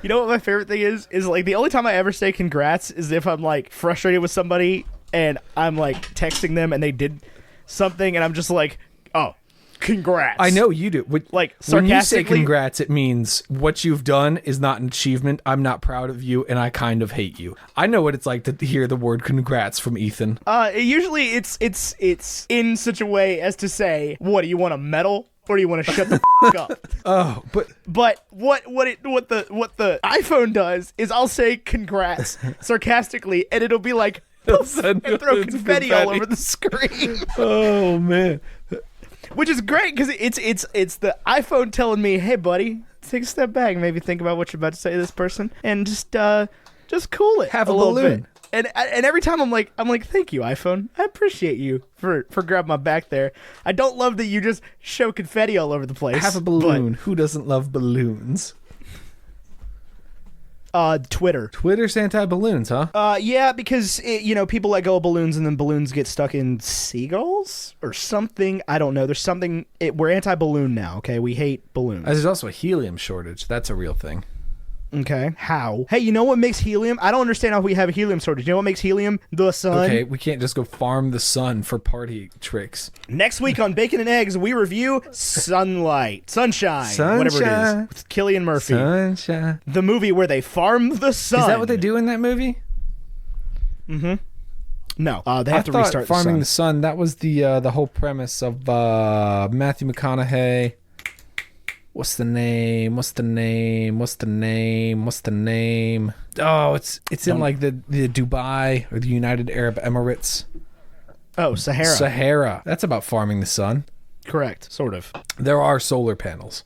You know what my favorite thing is? Is like the only time I ever say congrats is if I'm like frustrated with somebody and I'm like texting them and they did something and I'm just like, oh, congrats. I know you do. Like when you say sarcastically. congrats, it means what you've done is not an achievement. I'm not proud of you and I kind of hate you. I know what it's like to hear the word congrats from Ethan. Usually it's in such a way as to say, what do you want, a medal? Or do you want to shut the f*** up? Oh, But what the iPhone does is I'll say congrats sarcastically, and it'll be like poof, and throw confetti all over the screen. Oh man, which is great because it's the iPhone telling me, hey buddy, take a step back, maybe think about what you're about to say to this person, and just cool it. Have a little balloon. bit. And every time I'm like, thank you, iPhone. I appreciate you for grabbing my back there. I don't love that you just show confetti all over the place. Have a balloon. Who doesn't love balloons? Twitter. Twitter's anti-balloons, huh? Yeah, because people let go of balloons and then balloons get stuck in seagulls or something. I don't know. There's something. We're anti-balloon now. Okay, we hate balloons. There's also a helium shortage. That's a real thing. Okay. How? Hey, you know what makes helium? I don't understand how we have a helium shortage. You know what makes helium? The sun. Okay, we can't just go farm the sun for party tricks. Next week on Bacon and Eggs, we review Sunlight. Sunshine. Whatever it is. With Cillian Murphy. Sunshine. The movie where they farm the sun. Is that what they do in that movie? Mm-hmm. No, they have to restart farming the sun. That was the whole premise of Matthew McConaughey. What's the name? Oh, it's in like the Dubai or the United Arab Emirates. Oh, Sahara. Sahara. That's about farming the sun. Correct, sort of. There are solar panels.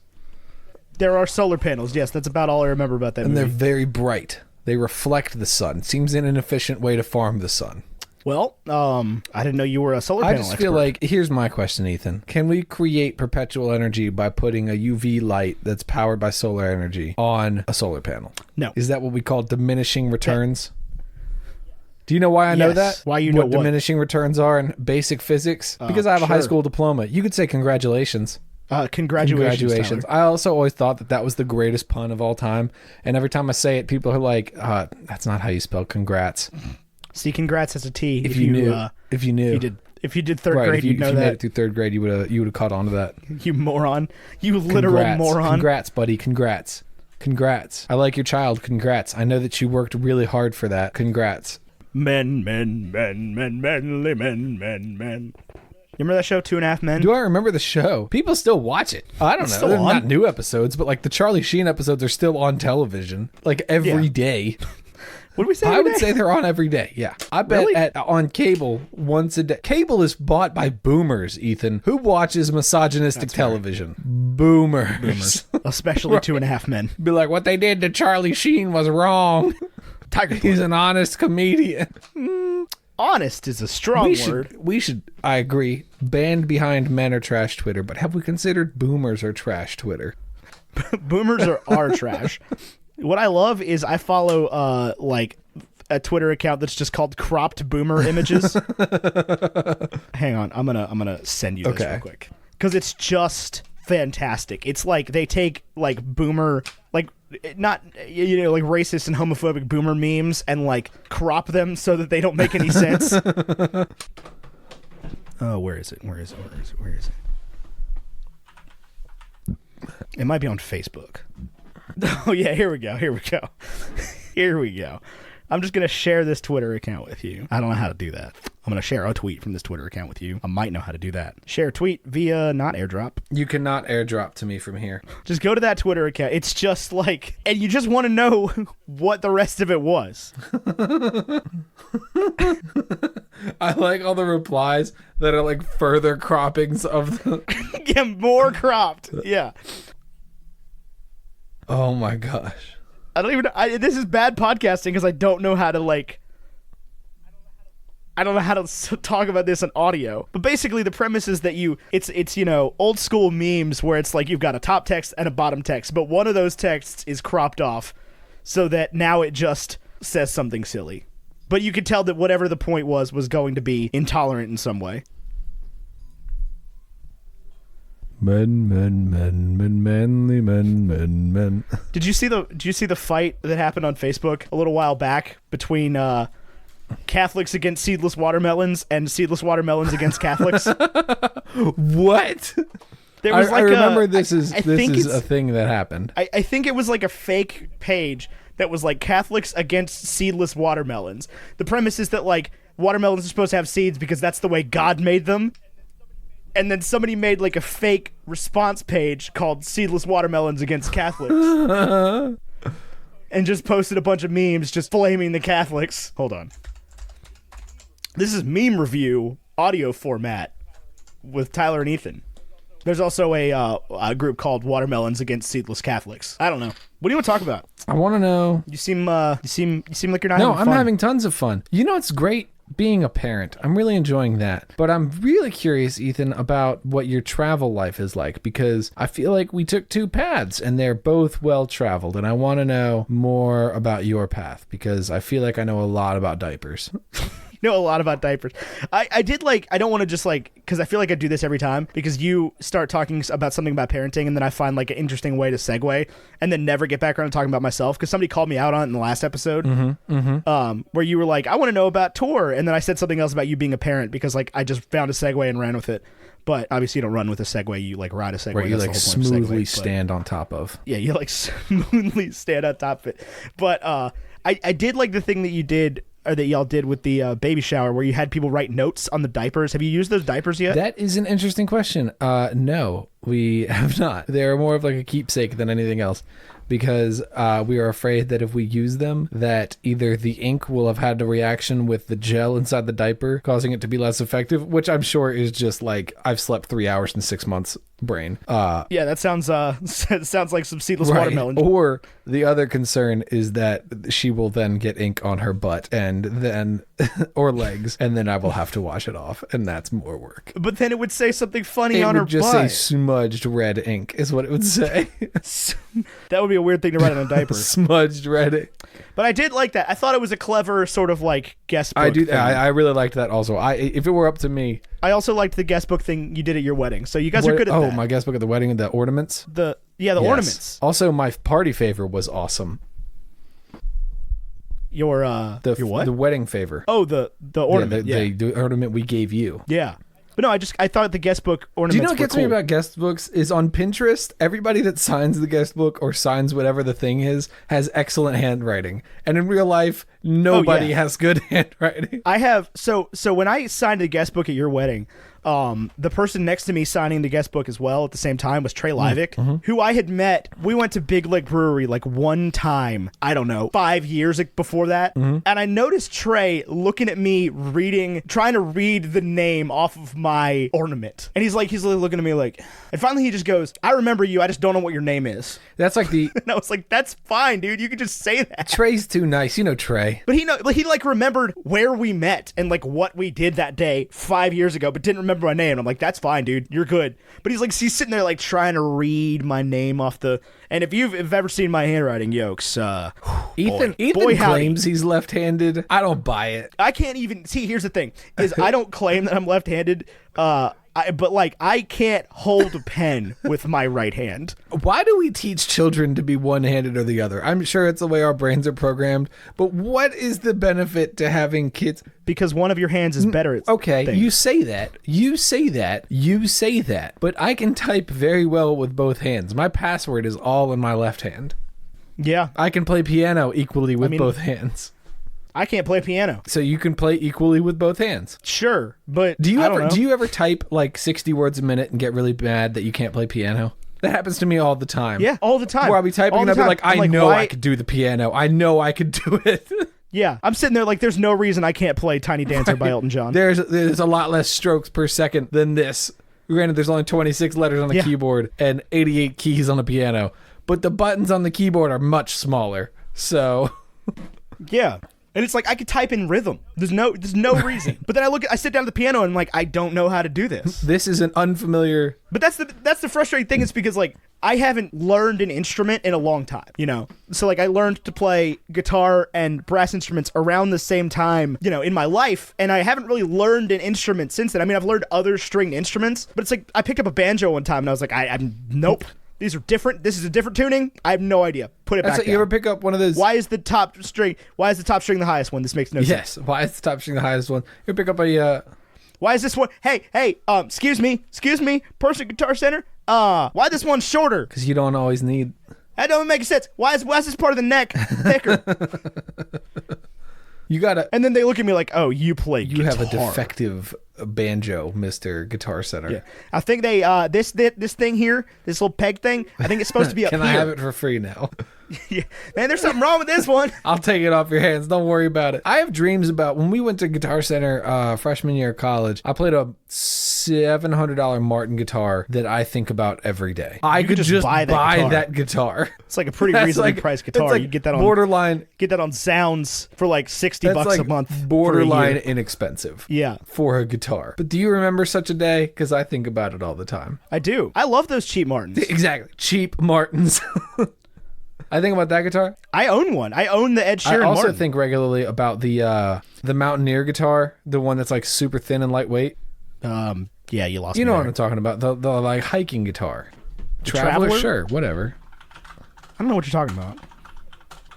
There are solar panels. Yes, that's about all I remember about that movie. And they're very bright. They reflect the sun. Seems an inefficient way to farm the sun. Well, I didn't know you were a solar panel expert. I just feel like, here's my question, Ethan. Can we create perpetual energy by putting a UV light that's powered by solar energy on a solar panel? No. Is that what we call diminishing returns? Do you know why I know that? Why you know what? Diminishing returns are in basic physics? Because I have a high school diploma. You could say congratulations. Congratulations. I also always thought that was the greatest pun of all time. And every time I say it, people are like, that's not how you spell congrats. See, congrats has a T. If you knew. If you did third grade, you'd know that. If you made it through third grade, you would have caught on to that. You moron. You literal moron. Congrats, buddy. Congrats. I like your child. Congrats. I know that you worked really hard for that. Congrats. Men. You remember that show, 2.5 Men? Do I remember the show? People still watch it. I don't know. They're not new episodes, but like the Charlie Sheen episodes are still on television, like every day. What did we say? I would say they're on every day. Yeah, I bet Really? on cable once a day. Cable is bought by boomers. Ethan, who watches misogynistic television? Boomers, especially 2.5 Men. Be like, what they did to Charlie Sheen was wrong. Tiger. He's an honest comedian. Honest is a strong word. We should. I agree. Band behind men are trash Twitter, but have we considered boomers are trash Twitter? Boomers are trash. What I love is I follow like a Twitter account that's just called cropped boomer images. Hang on, I'm gonna send you this real quick because it's just fantastic. It's like they take like boomer, like not like racist and homophobic boomer memes and like crop them so that they don't make any sense. Oh, where is it? It might be on Facebook. Oh, yeah, here we go. I'm just going to share this Twitter account with you. I don't know how to do that. I'm going to share a tweet from this Twitter account with you. I might know how to do that. Share tweet via not airdrop. You cannot airdrop to me from here. Just go to that Twitter account. It's just like, and you just want to know what the rest of it was. I like all the replies that are like further croppings of the... Yeah, more cropped. Yeah. Oh my gosh. I don't even know. This is bad podcasting because I don't know how to like... I don't know how to talk about this in audio. But basically the premise is that it's old school memes where it's like you've got a top text and a bottom text, but one of those texts is cropped off so that now it just says something silly. But you could tell that whatever the point was going to be intolerant in some way. Men, manly men. Did you see the fight that happened on Facebook a little while back between Catholics against seedless watermelons and seedless watermelons against Catholics? What? There was I remember this is a thing that happened. I think it was like a fake page that was like Catholics against seedless watermelons. The premise is that like watermelons are supposed to have seeds because that's the way God made them. And then somebody made like a fake response page called Seedless Watermelons Against Catholics. And just posted a bunch of memes just flaming the Catholics. Hold on. This is meme review audio format with Tyler and Ethan. There's also a group called Watermelons Against Seedless Catholics. I don't know. What do you want to talk about? I want to know. You seem like you're not having fun. No, I'm having tons of fun. You know, it's great being a parent. I'm really enjoying that. But I'm really curious, Ethan, about what your travel life is like, because I feel like we took two paths and they're both well traveled. And I want to know more about your path because I feel like I know a lot about diapers. know a lot about diapers. I did like, I don't want to just like, because I feel like I do this every time, because you start talking about something about parenting and then I find like an interesting way to segue and then never get back around to talking about myself, because somebody called me out on it in the last episode, where you were like, I want to know about Tor, and then I said something else about you being a parent because like I just found a segue and ran with it. But obviously you don't run with a segue, you like ride a segue. Right, you That's like the whole point of smoothly segue, stand on top of. yeah, you like smoothly stand on top of it. But I did like the thing that you did, or that y'all did with the baby shower, where you had people write notes on the diapers. Have you used those diapers yet? That is an interesting question. No, we have not. They're more of like a keepsake than anything else, because we are afraid that if we use them, that either the ink will have had a reaction with the gel inside the diaper, causing it to be less effective, which I'm sure is just like, I've slept 3 hours in 6 months brain. Yeah, that sounds sounds like some seedless Right. watermelon. Or the other concern is that she will then get ink on her butt and then or legs, and then I will have to wash it off, and that's more work. But then it would say something funny It on her would just butt. say smudged red ink is what it would say. That would be a weird thing to write on a diaper. Smudged red ink. But I did like that. I thought it was a clever sort of like guest book I do. thing. I really liked that also. If it were up to me. I also liked the guest book thing you did at your wedding. So you guys are good at that. My guest book at the wedding and the ornaments. The Yes. ornaments. Also, my party favor was awesome. Your your what? The wedding favor. Oh, the ornament. The ornament we gave you. Yeah. But no, I thought the guest book ornaments Do you know what were gets cool. me about guest books is on Pinterest, everybody that signs the guest book or signs whatever the thing is has excellent handwriting. And in real life, nobody has good handwriting. I have so when I signed the guest book at your wedding, the person next to me signing the guest book as well at the same time was Trey Livick, who I had met. We went to Big Lake Brewery like one time, I don't know, 5 years before that. And I noticed Trey looking at me trying to read the name off of my ornament. And he's looking at me like, and finally he just goes, I remember you, I just don't know what your name is. That's like the And I was like, that's fine, dude. You could just say that. Trey's too nice. You know Trey. But he like remembered where we met and like what we did that day 5 years ago, but didn't remember my name. I'm like, that's fine, dude. You're good. But he's sitting there like trying to read my name off the. And if you've ever seen my handwriting, yokes, Ethan boy, howdy. claims he's left-handed. I don't buy it. I can't even see. Here's the thing: is I don't claim that I'm left-handed. But like I can't hold a pen with my right hand. Why do we teach children to be one-handed or the other? I'm sure it's the way our brains are programmed, but what is the benefit to having kids? Because one of your hands is better at Okay, things. you say that, but I can type very well with both hands. My password is all in my left hand. Yeah, I can play piano equally with both hands. I can't play piano. So you can play equally with both hands. Sure, but Do you I don't know. ever type like 60 words a minute and get really mad that you can't play piano? That happens to me all the time. Yeah, all the time. Where I'll be typing All and the I'll be time. like, I'm I know why- I could do the piano. I know I could do it. Yeah, I'm sitting there like there's no reason I can't play Tiny Dancer by Elton John. There's a lot less strokes per second than this. Granted, there's only 26 letters on the keyboard and 88 keys on the piano, but the buttons on the keyboard are much smaller. So, Yeah. And it's like I could type in rhythm. There's no reason. But then I sit down at the piano and I'm like, I don't know how to do this. this is an unfamiliar. But that's the frustrating thing, is because like I haven't learned an instrument in a long time, you know? So like I learned to play guitar and brass instruments around the same time, you know, in my life, and I haven't really learned an instrument since then. I mean, I've learned other stringed instruments, but it's like I picked up a banjo one time and I was like, I'm nope. These are different. This is a different tuning. I have no idea. Put it That's back like, down. you ever pick up one of those? Why is the top string the highest one? This makes no sense. Yes. Why is the top string the highest one? You ever pick up a. Why is this one? Hey, excuse me, person Guitar Center. Why this one shorter? Because you don't always need. That don't make sense. Why is this part of the neck thicker? You gotta. And then they look at me like, oh, you play You guitar. have a defective banjo, Mr. Guitar Center. Yeah, I think they this thing here, this little peg thing. I think it's supposed to be up Can here. I have it for free now? Yeah. Man, there's something wrong with this one. I'll take it off your hands. Don't worry about it. I have dreams about when we went to Guitar Center freshman year of college. I played a $700 Martin guitar that I think about every day. I could just buy that guitar. It's like a pretty That's reasonably like- priced it's guitar. like You get that on borderline. Get that on Sounds for like $60 That's like a month. for a borderline year. inexpensive. Yeah, For a guitar. But do you remember such a day? Because I think about it all the time. I do. I love those cheap Martins. Exactly. Cheap Martins. I think about that guitar. I own one. I own the Ed Sheeran I also Martin. think regularly about the Mountaineer guitar, the one that's like super thin and lightweight. Yeah, you lost You me know there. what I'm talking about? The like hiking guitar. Traveler, sure, whatever. I don't know what you're talking about.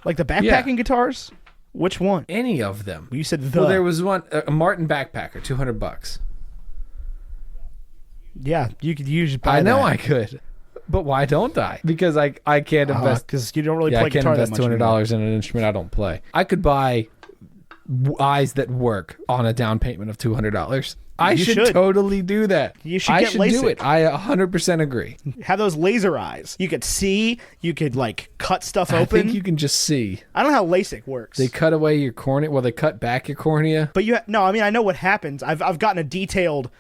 Like the backpacking guitars? Which one? Any of them. You said the. Well, there was one, a Martin backpacker, $200. Yeah, you could use buy I know that. I could, but why don't I? Because I can't invest. Because you don't really Yeah, play I can't guitar that invest much. $200 in an instrument I don't play. I could buy eyes that work on a down payment of $200. I You should should. totally do that. You should I get should do LASIK. it. I 100% agree. Have those laser eyes. You could see. You could like cut stuff I open. think you can just see. I don't know how LASIK works. They cut away your cornea. Well, they cut back your cornea. But no, I mean I know what happens. I've gotten a detailed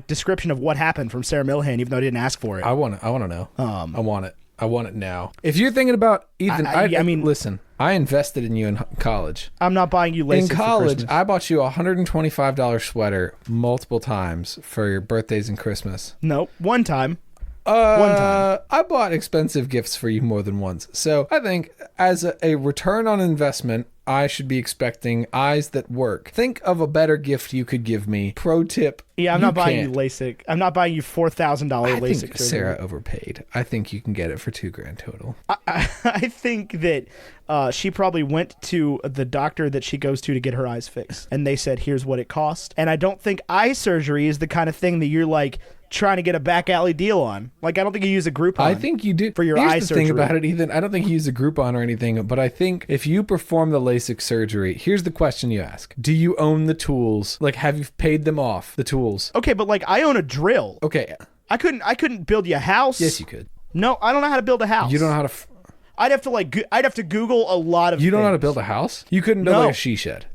description of what happened from Sarah Milhan, even though I didn't ask for it. I want to know. I want it. I want it now. If you're thinking about Ethan, I mean, listen. I invested in you in college. I'm not buying you LASIK In college, for Christmas. I bought you a $125 sweater multiple times for your birthdays and Christmas. No, one time. One time. I bought expensive gifts for you more than once. So I think as a return on investment, I should be expecting eyes that work. Think of a better gift you could give me. Pro tip. Yeah, I'm not buying you can't. LASIK. I'm not buying you $4,000 I LASIK. think surgery. Sarah overpaid. I think you can get it for $2,000 total. I think that she probably went to the doctor that she goes to get her eyes fixed, and they said, "Here's what it cost." And I don't think eye surgery is the kind of thing that you're like trying to get a back alley deal on. Like, I don't think you use a Groupon. I think you do. For your Here's eye the surgery. thing about it, Ethan. I don't think you use a Groupon or anything, but I think if you perform the LASIK surgery, here's the question you ask. Do you own the tools? Like, have you paid them off, the tools? Okay, but like I own a drill. Okay. I couldn't build you a house. Yes, you could. No, I don't know how to build a house. You don't know how to... I'd have to I'd have to Google a lot of You don't know how to things. build a house? You couldn't build No. like a she shed.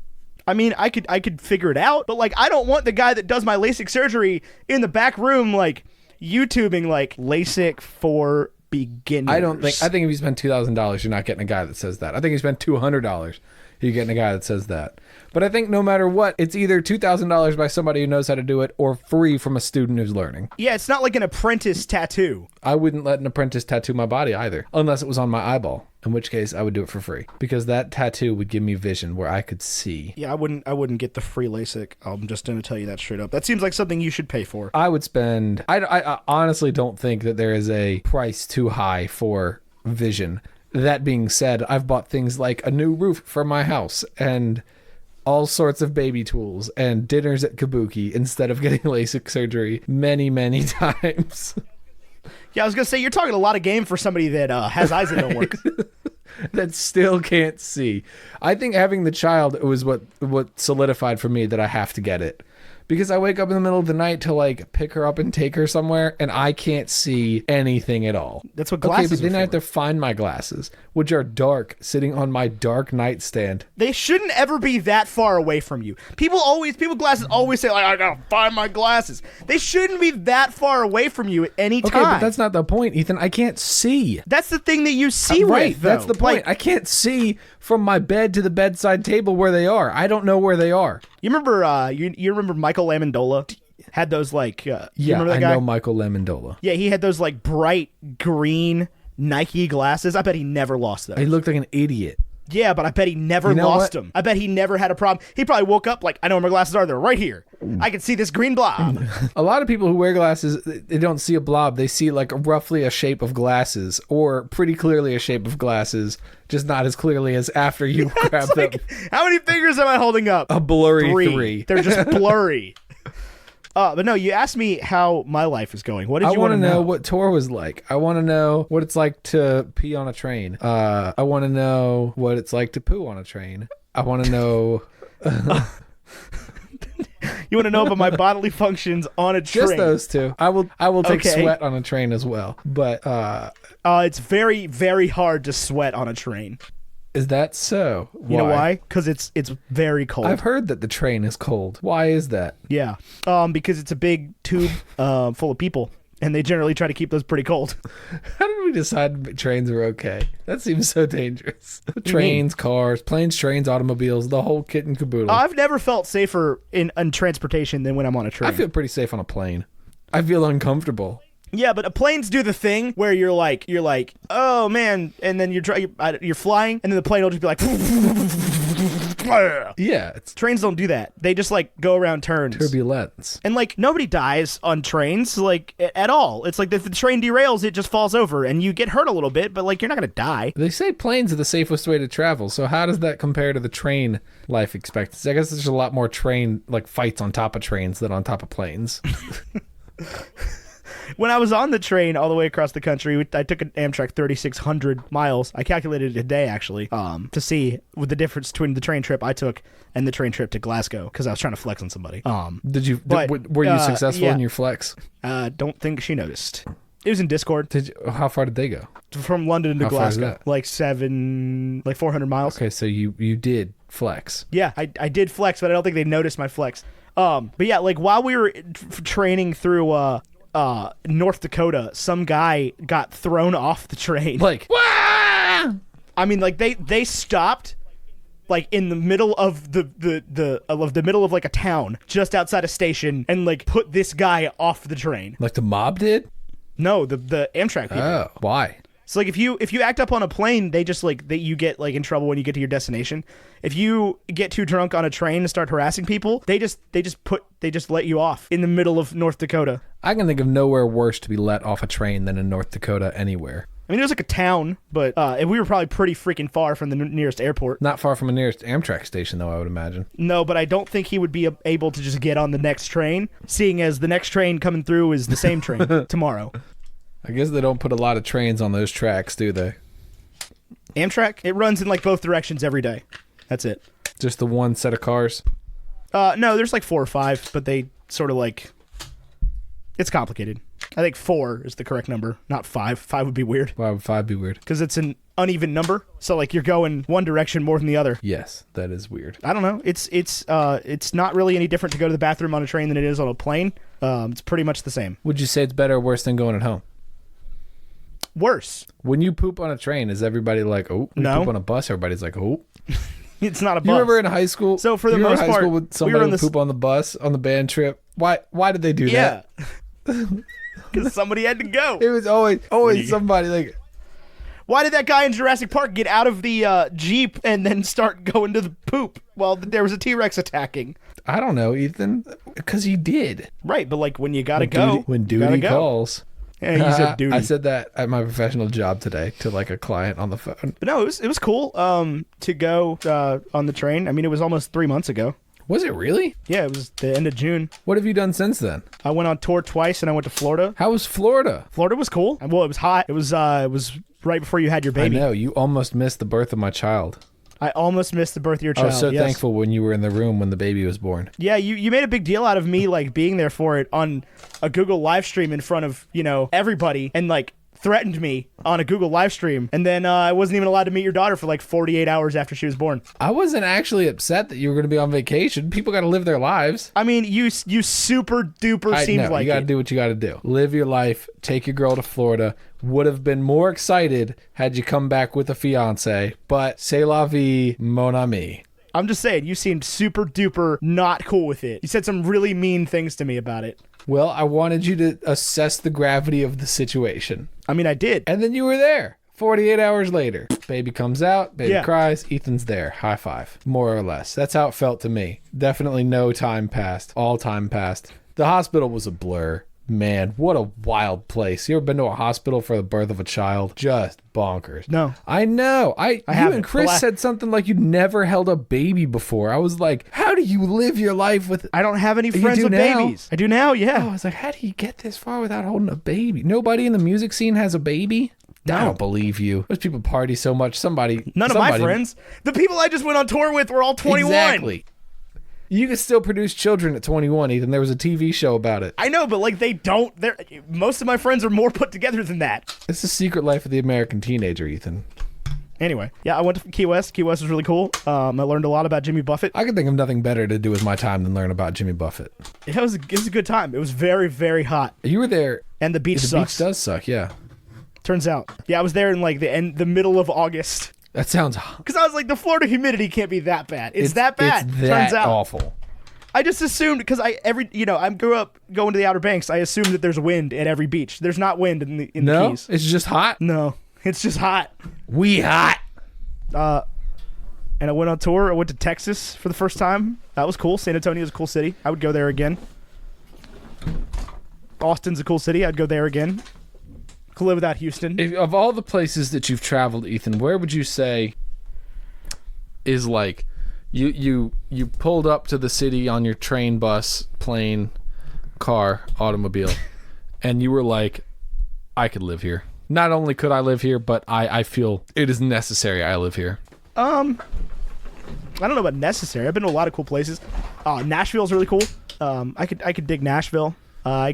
I mean, I could figure it out, but like I don't want the guy that does my LASIK surgery in the back room like YouTubing like LASIK for beginners. I think if you spend $2,000, you're not getting a guy that says that. I think if you spend $200, you're getting a guy that says that. But I think no matter what, it's either $2,000 by somebody who knows how to do it or free from a student who's learning. Yeah, it's not like an apprentice tattoo. I wouldn't let an apprentice tattoo my body either, unless it was on my eyeball, in which case I would do it for free because that tattoo would give me vision where I could see. Yeah, I wouldn't get the free LASIK. I'm just going to tell you that straight up. That seems like something you should pay for. I would spend... I honestly don't think that there is a price too high for vision. That being said, I've bought things like a new roof for my house and all sorts of baby tools and dinners at Kabuki instead of getting LASIK surgery many, many times. Yeah, I was going to say, you're talking a lot of game for somebody that has eyes that don't work. That still can't see. I think having the child was what solidified for me that I have to get it. Because I wake up in the middle of the night to like pick her up and take her somewhere and I can't see anything at all. That's what glasses but then are I have for. to find my glasses, which are dark, sitting on my dark nightstand. They shouldn't ever be that far away from you. People glasses always say like, I gotta find my glasses. They shouldn't be that far away from you at any Okay, time. but that's not the point, Ethan. I can't see. That's the thing that you see Right, with, that's though. the point. Like, I can't see from my bed to the bedside table where they are. I don't know where they are. you remember you remember Michael Amendola had those like you Yeah, remember that I guy? know Michael Lemondola. Yeah, he had those like bright green Nike glasses. I bet he never lost those. He looked like an idiot. Yeah, but I bet he never You know lost what? them. I bet he never had a problem. He probably woke up like, I know where my glasses are. They're right here. I can see this green blob. A lot of people who wear glasses, they don't see a blob. They see like roughly a shape of glasses or pretty clearly a shape of glasses, just not as clearly as after you grab them. How many fingers am I holding up? A blurry three. They're just blurry. But no, you asked me how my life is going. What did I you want want to to know what tour was like. I want to know what it's like to pee on a train. I want to know what it's like to poo on a train. I want to know You want to know about my bodily functions on a train? just those two. I will take Okay. sweat on a train as well. But It's very, very hard to sweat on a train. is that so? You know why? Because it's very cold. I've heard that the train is cold. Why is that? Yeah. Because it's a big tube full of people, and they generally try to keep those pretty cold. How did we decide trains were okay? That seems so dangerous. Trains, cars, planes, trains, automobiles, the whole kit and caboodle. I've never felt safer in transportation than when I'm on a train. I feel pretty safe on a plane. I feel uncomfortable. Yeah, but planes do the thing where you're like, oh man, and then you're flying, and then the plane will just be like. Yeah, Trains don't do that. They just like go around turns. turbulence. And like nobody dies on trains like at all. It's like if the train derails, it just falls over and you get hurt a little bit, but like you're not gonna die. They say planes are the safest way to travel, so how does that compare to the train life expectancy? I guess there's a lot more train like fights on top of trains than on top of planes. When I was on the train all the way across the country, I took an Amtrak 3,600 miles. I calculated it a day, actually, to see what the difference between the train trip I took and the train trip to Glasgow, because I was trying to flex on somebody. Were you successful in your flex? Don't think she noticed. It was in Discord. How far did they go? From London to How far is Glasgow. that? Like 400 miles. Okay, so you did flex. Yeah, I did flex, but I don't think they noticed my flex. But yeah, like while we were training through North Dakota, some guy got thrown off the train. Like, Wah! I mean, like they stopped like in the middle of the middle of like a town just outside a station and like put this guy off the train. Like the mob did? No, the Amtrak people. Oh, why? So like if you act up on a plane, they just like you get like in trouble when you get to your destination. If you get too drunk on a train and start harassing people, they just let you off in the middle of North Dakota. I can think of nowhere worse to be let off a train than in North Dakota anywhere. I mean, it was like a town, but and we were probably pretty freaking far from the nearest airport. Not far from the nearest Amtrak station, though, I would imagine. No, but I don't think he would be able to just get on the next train, seeing as the next train coming through is the same train tomorrow. I guess they don't put a lot of trains on those tracks, do they? Amtrak? It runs in like both directions every day. That's it. Just the one set of cars? No, there's like 4 or 5, but they sort of like... It's complicated. I think 4 is the correct number, not 5. 5 would be weird. Why would 5 be weird? Because it's an uneven number, so like you're going one direction more than the other. Yes, that is weird. I don't know. It's not really any different to go to the bathroom on a train than it is on a plane. It's pretty much the same. Would you say it's better or worse than going at home? Worse. When you poop on a train, is everybody like, oh? When No. you poop on a bus, everybody's like, oh. It's not a bus. You remember in high school? So for the you most remember high part, school with somebody would poop on the bus on the band trip. Why did they do that? Yeah. Because somebody had to go. It was always somebody like. Why did that guy in Jurassic Park get out of the Jeep and then start going to the poop while there was a T-Rex attacking? I don't know, Ethan. Because he did. Right, but like when you gotta go. When duty go. calls. Yeah, you said duty. I said that at my professional job today to like a client on the phone. But no, it was cool to go on the train. I mean, it was almost 3 months ago. Was it really? Yeah, it was the end of June. What have you done since then? I went on tour twice, and I went to Florida. How was Florida? Florida was cool. Well, it was hot. It was right before you had your baby. I know. You almost missed the birth of my child. I almost missed the birth of your I child. was so yes. thankful when you were in the room when the baby was born. Yeah, you made a big deal out of me like being there for it on a Google live stream in front of, everybody, and like threatened me on a Google live stream, and then I wasn't even allowed to meet your daughter for like 48 hours after she was born. I wasn't actually upset that you were going to be on vacation. People got to live their lives. I mean, you super duper seemed like you got to it. do what you got to do. Live your life. Take your girl to Florida. Would have been more excited had you come back with a fiance, but c'est la vie, mon ami. I'm just saying, you seemed super duper not cool with it. You said some really mean things to me about it. Well, I wanted you to assess the gravity of the situation. I mean, I did. And then you were there. 48 hours later, baby comes out, baby cries, Ethan's there. High five. More or less. That's how it felt to me. Definitely no time passed. All time passed. The hospital was a blur. Man, what a wild place. You ever been to a hospital for the birth of a child? Just bonkers. No. I know. You haven't. and Chris said something like you'd never held a baby before. I was like, how do you live your life with... I don't have any friends with babies. I do now, yeah. Oh, I was like, how do you get this far without holding a baby? Nobody in the music scene has a baby? No. I don't believe you. Those people party so much. None of my friends. The people I just went on tour with were all 21. Exactly. You can still produce children at 21, Ethan. There was a TV show about it. I know, but like they don't. Most of my friends are more put together than that. It's the secret life of the American teenager, Ethan. Anyway, yeah, I went to Key West. Key West was really cool. I learned a lot about Jimmy Buffett. I could think of nothing better to do with my time than learn about Jimmy Buffett. It was a good time. It was very, very hot. You were there. And the beach sucks. The beach does suck, yeah. Turns out. Yeah, I was there in like the middle of August. That sounds... Because I was like, the Florida humidity can't be that bad. It's that bad. It's that Turns out. awful. I just assumed because I grew up going to the Outer Banks. I assumed that there's wind at every beach. There's not wind in the Keys. It's just hot. No, it's just hot. We hot. And I went on tour. I went to Texas for the first time. That was cool. San Antonio is a cool city. I would go there again. Austin's a cool city. I'd go there again. Could live without Houston. Of all the places that you've traveled, Ethan, where would you say is like you pulled up to the city on your train, bus, plane, car, automobile, and you were like, I could live here. Not only could I live here, but I feel it is necessary I live here. I don't know about necessary. I've been to a lot of cool places. Nashville's really cool. I could dig Nashville. I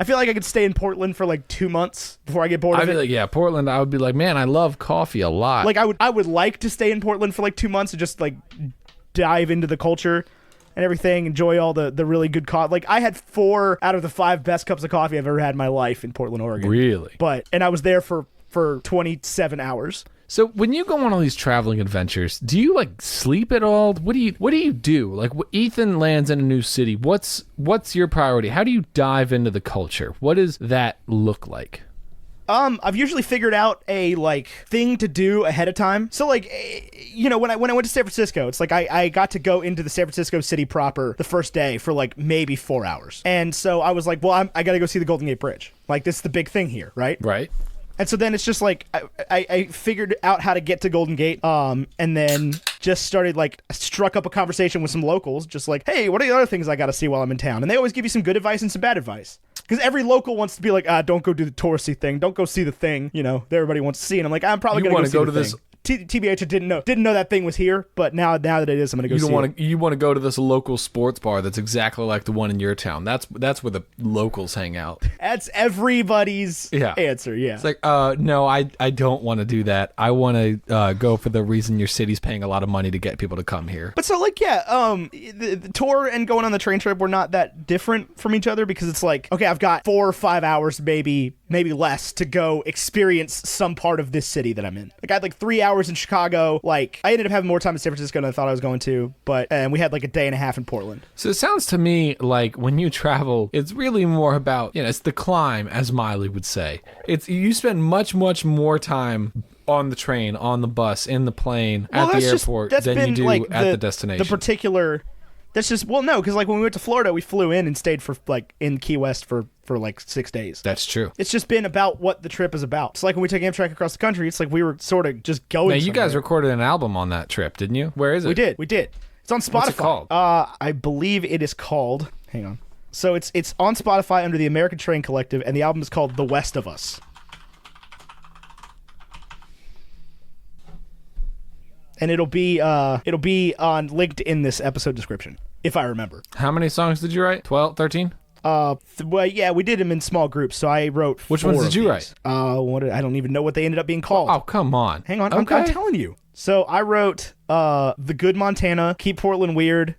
feel like I could stay in Portland for like 2 months before I get bored of it. I'd be like, yeah, Portland. I would be like, man, I love coffee a lot. Like I would like to stay in Portland for like 2 months and just like dive into the culture and everything. Enjoy all the really good coffee. Like I had 4 out of the 5 best cups of coffee I've ever had in my life in Portland, Oregon. Really? And I was there for 27 hours. So when you go on all these traveling adventures, do you like sleep at all? What do you do? Like Ethan lands in a new city. What's your priority? How do you dive into the culture? What does that look like? I've usually figured out a like thing to do ahead of time. So like, when I went to San Francisco, it's like I got to go into the San Francisco city proper the first day for like maybe 4 hours. And so I was like, well, I got to go see the Golden Gate Bridge. Like this is the big thing here, right? Right. And so then it's just like I figured out how to get to Golden Gate, and then just started like struck up a conversation with some locals, just like, hey, what are the other things I got to see while I'm in town? And they always give you some good advice and some bad advice. Because every local wants to be like, don't go do the touristy thing, don't go see the thing, that everybody wants to see. And I'm like, I'm probably going to go see the thing. TBH, I didn't know that thing was here, but now that it is, I'm gonna go. You want to go to this local sports bar that's exactly like the one in your town. That's where the locals hang out. That's everybody's answer. Yeah, it's like, no, I don't want to do that. I want to go for the reason your city's paying a lot of money to get people to come here. But so like, the tour and going on the train trip were not that different from each other because it's like, okay, I've got 4 or 5 hours, maybe less, to go experience some part of this city that I'm in. Like I had like 3 hours in Chicago. Like I ended up having more time in San Francisco than I thought I was going to, and we had like a day and a half in Portland. So it sounds to me like when you travel, it's really more about, it's the climb, as Miley would say. You spend much more time on the train, on the bus, in the plane, at the airport than you do like at the destination. The particular... That's just, well, no, because like when we went to Florida, we flew in and stayed for like in Key West for like 6 days. That's true. It's just been about what the trip is about. It's like when we took Amtrak across the country, it's like we were sort of just going. Now, you guys recorded an album on that trip, didn't you? Where is it? We did. It's on Spotify. What's it called? I believe it is called, hang on. So it's on Spotify under the American Train Collective, and the album is called The West of Us. And it'll be on linked in this episode description, if I remember. How many songs did you write? 12, 13? Well, yeah, we did them in small groups, so I wrote 4 Which ones did you write? I don't even know what they ended up being called. Oh, come on. Hang on, okay. I'm telling you. So I wrote The Good Montana, Keep Portland Weird,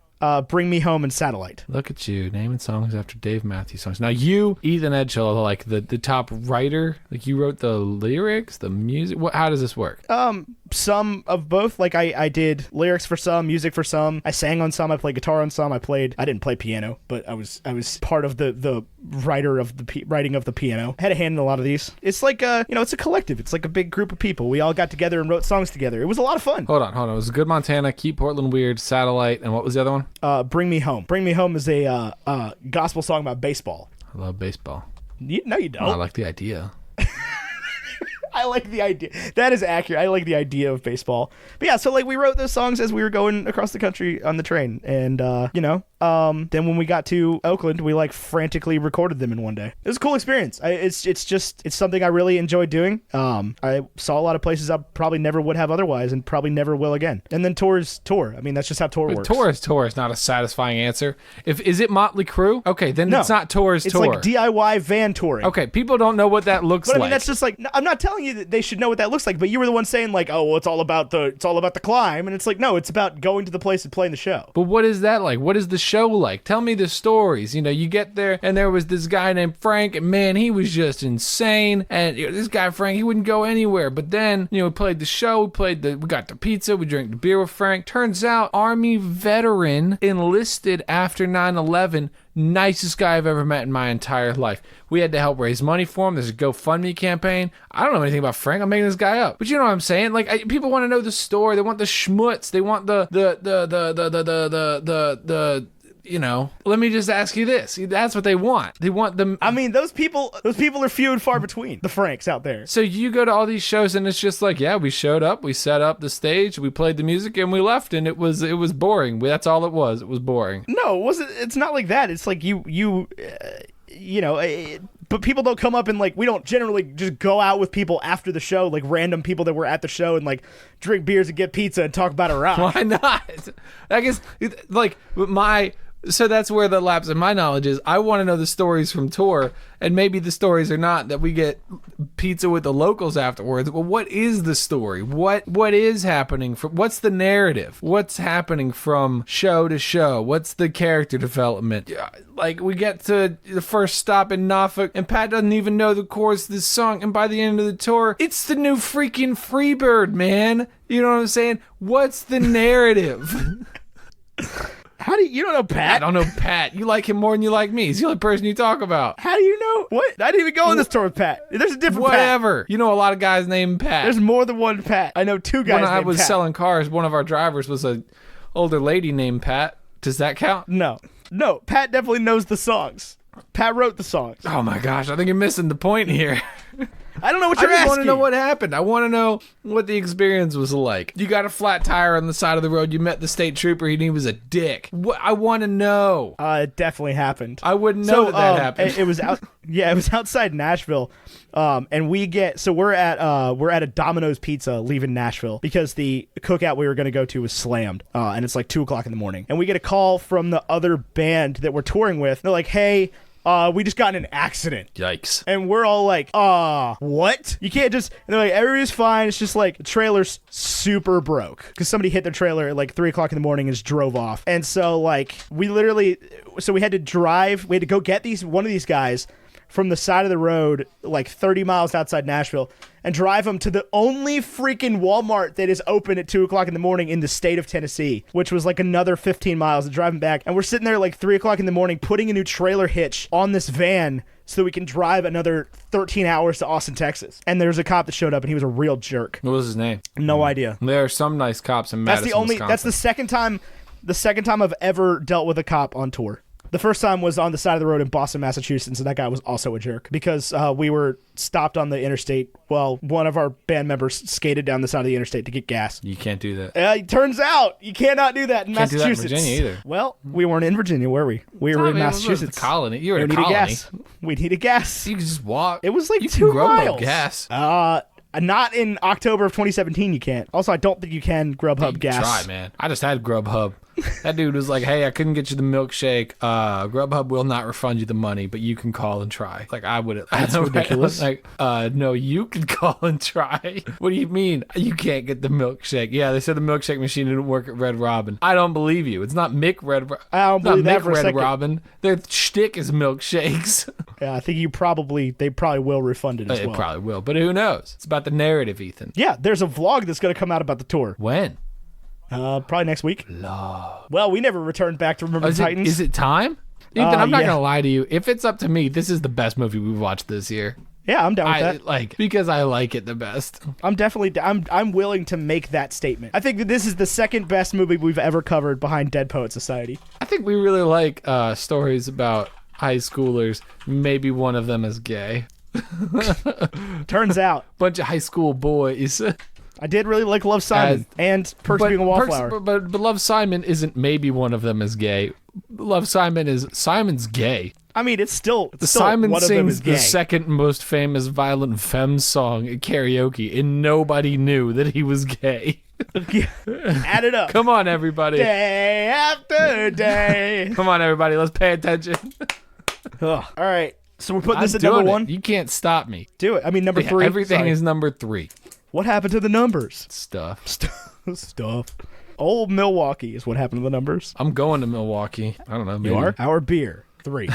Bring Me Home, and Satellite. Look at you, naming songs after Dave Matthews songs. Now you, Ethan Edgell, are like the top writer. Like you wrote the lyrics, the music. How does this work? Some of both. Like I did lyrics for some, music for some. I sang on some. I played guitar on some. I didn't play piano, but I was part of the writing of the piano. I had a hand in a lot of these. It's like it's a collective. It's like a big group of people. We all got together and wrote songs together. It was a lot of fun. Hold on. It was Good Montana, Keep Portland Weird, Satellite, and what was the other one? Bring Me Home. Bring Me Home is a gospel song about baseball. I love baseball. No, you don't. Oh, I like the idea. I like the idea. That is accurate. I like the idea of baseball. But yeah, so like we wrote those songs as we were going across the country on the train. And, then when we got to Oakland, we like frantically recorded them in one day. It was a cool experience. It's something I really enjoy doing. I saw a lot of places I probably never would have otherwise and probably never will again. And then tour is tour. I mean, that's just how tour works. Tour is not a satisfying answer. Is it Motley Crue? Okay, then it's not tour is tour. It's like DIY van touring. Okay, people don't know what that looks like. But I mean, that's just like, I'm not telling you that they should know what that looks like, but you were the one saying like, oh, well, it's all about the climb. And it's like, no, it's about going to the place and playing the show. But what is that like? What is the show like? Tell me the stories. You know, you get there and there was this guy named Frank, and man, he was just insane. And this guy Frank, he wouldn't go anywhere. But then, we played the show, we got the pizza, we drank the beer with Frank. Turns out, Army veteran, enlisted after 9/11. Nicest guy I've ever met in my entire life. We had to help raise money for him. There's a GoFundMe campaign. I don't know anything about Frank. I'm making this guy up. But you know what I'm saying? Like, people want to know the story. They want the schmutz. They want the let me just ask you this. That's what they want. They want them. I mean, those people are few and far between, the Franks out there. So you go to all these shows and it's just like, yeah, we showed up, we set up the stage, we played the music, and we left, and it was boring. That's all it was. It was boring. No, it wasn't. It's not like that. It's like but people don't come up and, like, we don't generally just go out with people after the show, like random people that were at the show, and, like, drink beers and get pizza and talk about Iraq. Why not? I guess, like, so that's where the lapse in my knowledge is. I want to know the stories from tour, and maybe the stories are not that we get pizza with the locals afterwards. Well, what is the story? What is happening? What's the narrative? What's happening from show to show? What's the character development? Like, we get to the first stop in Norfolk, and Pat doesn't even know the chorus of this song, and by the end of the tour, it's the new freaking Freebird, man. You know what I'm saying? What's the narrative? How do you don't know Pat? I don't know Pat. You like him more than you like me. He's the only person you talk about. How do you know? What? I didn't even go on this tour with Pat. There's a different Whatever. You know a lot of guys named Pat. There's more than one Pat. I know two guys named Pat. When I was selling cars, one of our drivers was a older lady named Pat. Does that count? No. Pat definitely knows the songs. Pat wrote the songs. Oh my gosh, I think you're missing the point here. I don't know what you're asking. I just want to know what happened. I want to know what the experience was like. You got a flat tire on the side of the road. You met the state trooper and he was a dick. I want to know. It definitely happened. I wouldn't know that happened. It was out. Yeah, it was outside Nashville. And we're at a Domino's Pizza leaving Nashville because the cookout we were going to go to was slammed. And it's like 2:00 in the morning. And we get a call from the other band that we're touring with. They're like, hey, we just got in an accident. Yikes. And we're all like, what? You can't just, and they're like, everybody's fine. It's just like the trailer's super broke because somebody hit their trailer at like 3:00 in the morning and just drove off. And so like we had to go get one of these guys from the side of the road, like 30 miles outside Nashville, and drive them to the only freaking Walmart that is open at 2:00 in the morning in the state of Tennessee, which was like another 15 miles to drive them back. And we're sitting there like 3:00 in the morning putting a new trailer hitch on this van so we can drive another 13 hours to Austin, Texas. And there's a cop that showed up and he was a real jerk. What was his name? No idea. There are some nice cops in Madison, Wisconsin. That's the second time I've ever dealt with a cop on tour. The first time was on the side of the road in Boston, Massachusetts, and that guy was also a jerk because we were stopped on the interstate. Well, one of our band members skated down the side of the interstate to get gas. You can't do that. It turns out you cannot do that in Massachusetts. Can't do that in Virginia either. Well, we weren't in Virginia, were we? We were in Massachusetts. It was a colony. You were in a colony. colony. We needed gas. You could just walk. It was like you 2 can miles. Grubhub gas. Not in October of 2017, you can't. Also, I don't think you can Grubhub gas. Try, man. I just had Grubhub. That dude was like, hey, I couldn't get you the milkshake. Grubhub will not refund you the money, but you can call and try. Like, I would. That's ridiculous. Like, no, you can call and try. What do you mean you can't get the milkshake? Yeah, they said the milkshake machine didn't work at Red Robin. I don't believe you. It's not Mick Red Robin. I don't believe that for a second. Red Robin. Their shtick is milkshakes. Yeah, I think they probably will refund it as well. It probably will, but who knows? It's about the narrative, Ethan. Yeah, there's a vlog that's going to come out about the tour. When? Probably next week. Love. Well, we never returned back to Remember the Titans. Is it time? Ethan, I'm not going to lie to you. If it's up to me, this is the best movie we've watched this year. Yeah, I'm down with that. Because I like it the best. I'm willing to make that statement. I think that this is the second best movie we've ever covered behind Dead Poet Society. I think we really like stories about high schoolers. Maybe one of them is gay. Turns out. Bunch of high school boys. I did really like Love, Simon and Perks of Being a Wallflower. But Love, Simon isn't maybe one of them is gay. Love, Simon is Simon's gay. I mean, it's still Simon one of them is sings gay. the second most famous Violent Femme song at karaoke, and nobody knew that he was gay. Add it up. Come on, everybody. Day after day. Come on, everybody. Let's pay attention. All right. So we're putting this at number 1? You can't stop me. Do it. I mean, number 3. Everything is number 3. What happened to the numbers? Stuff. Stuff. Old Milwaukee is what happened to the numbers. I'm going to Milwaukee. I don't know. Maybe. You are? Our beer, 3.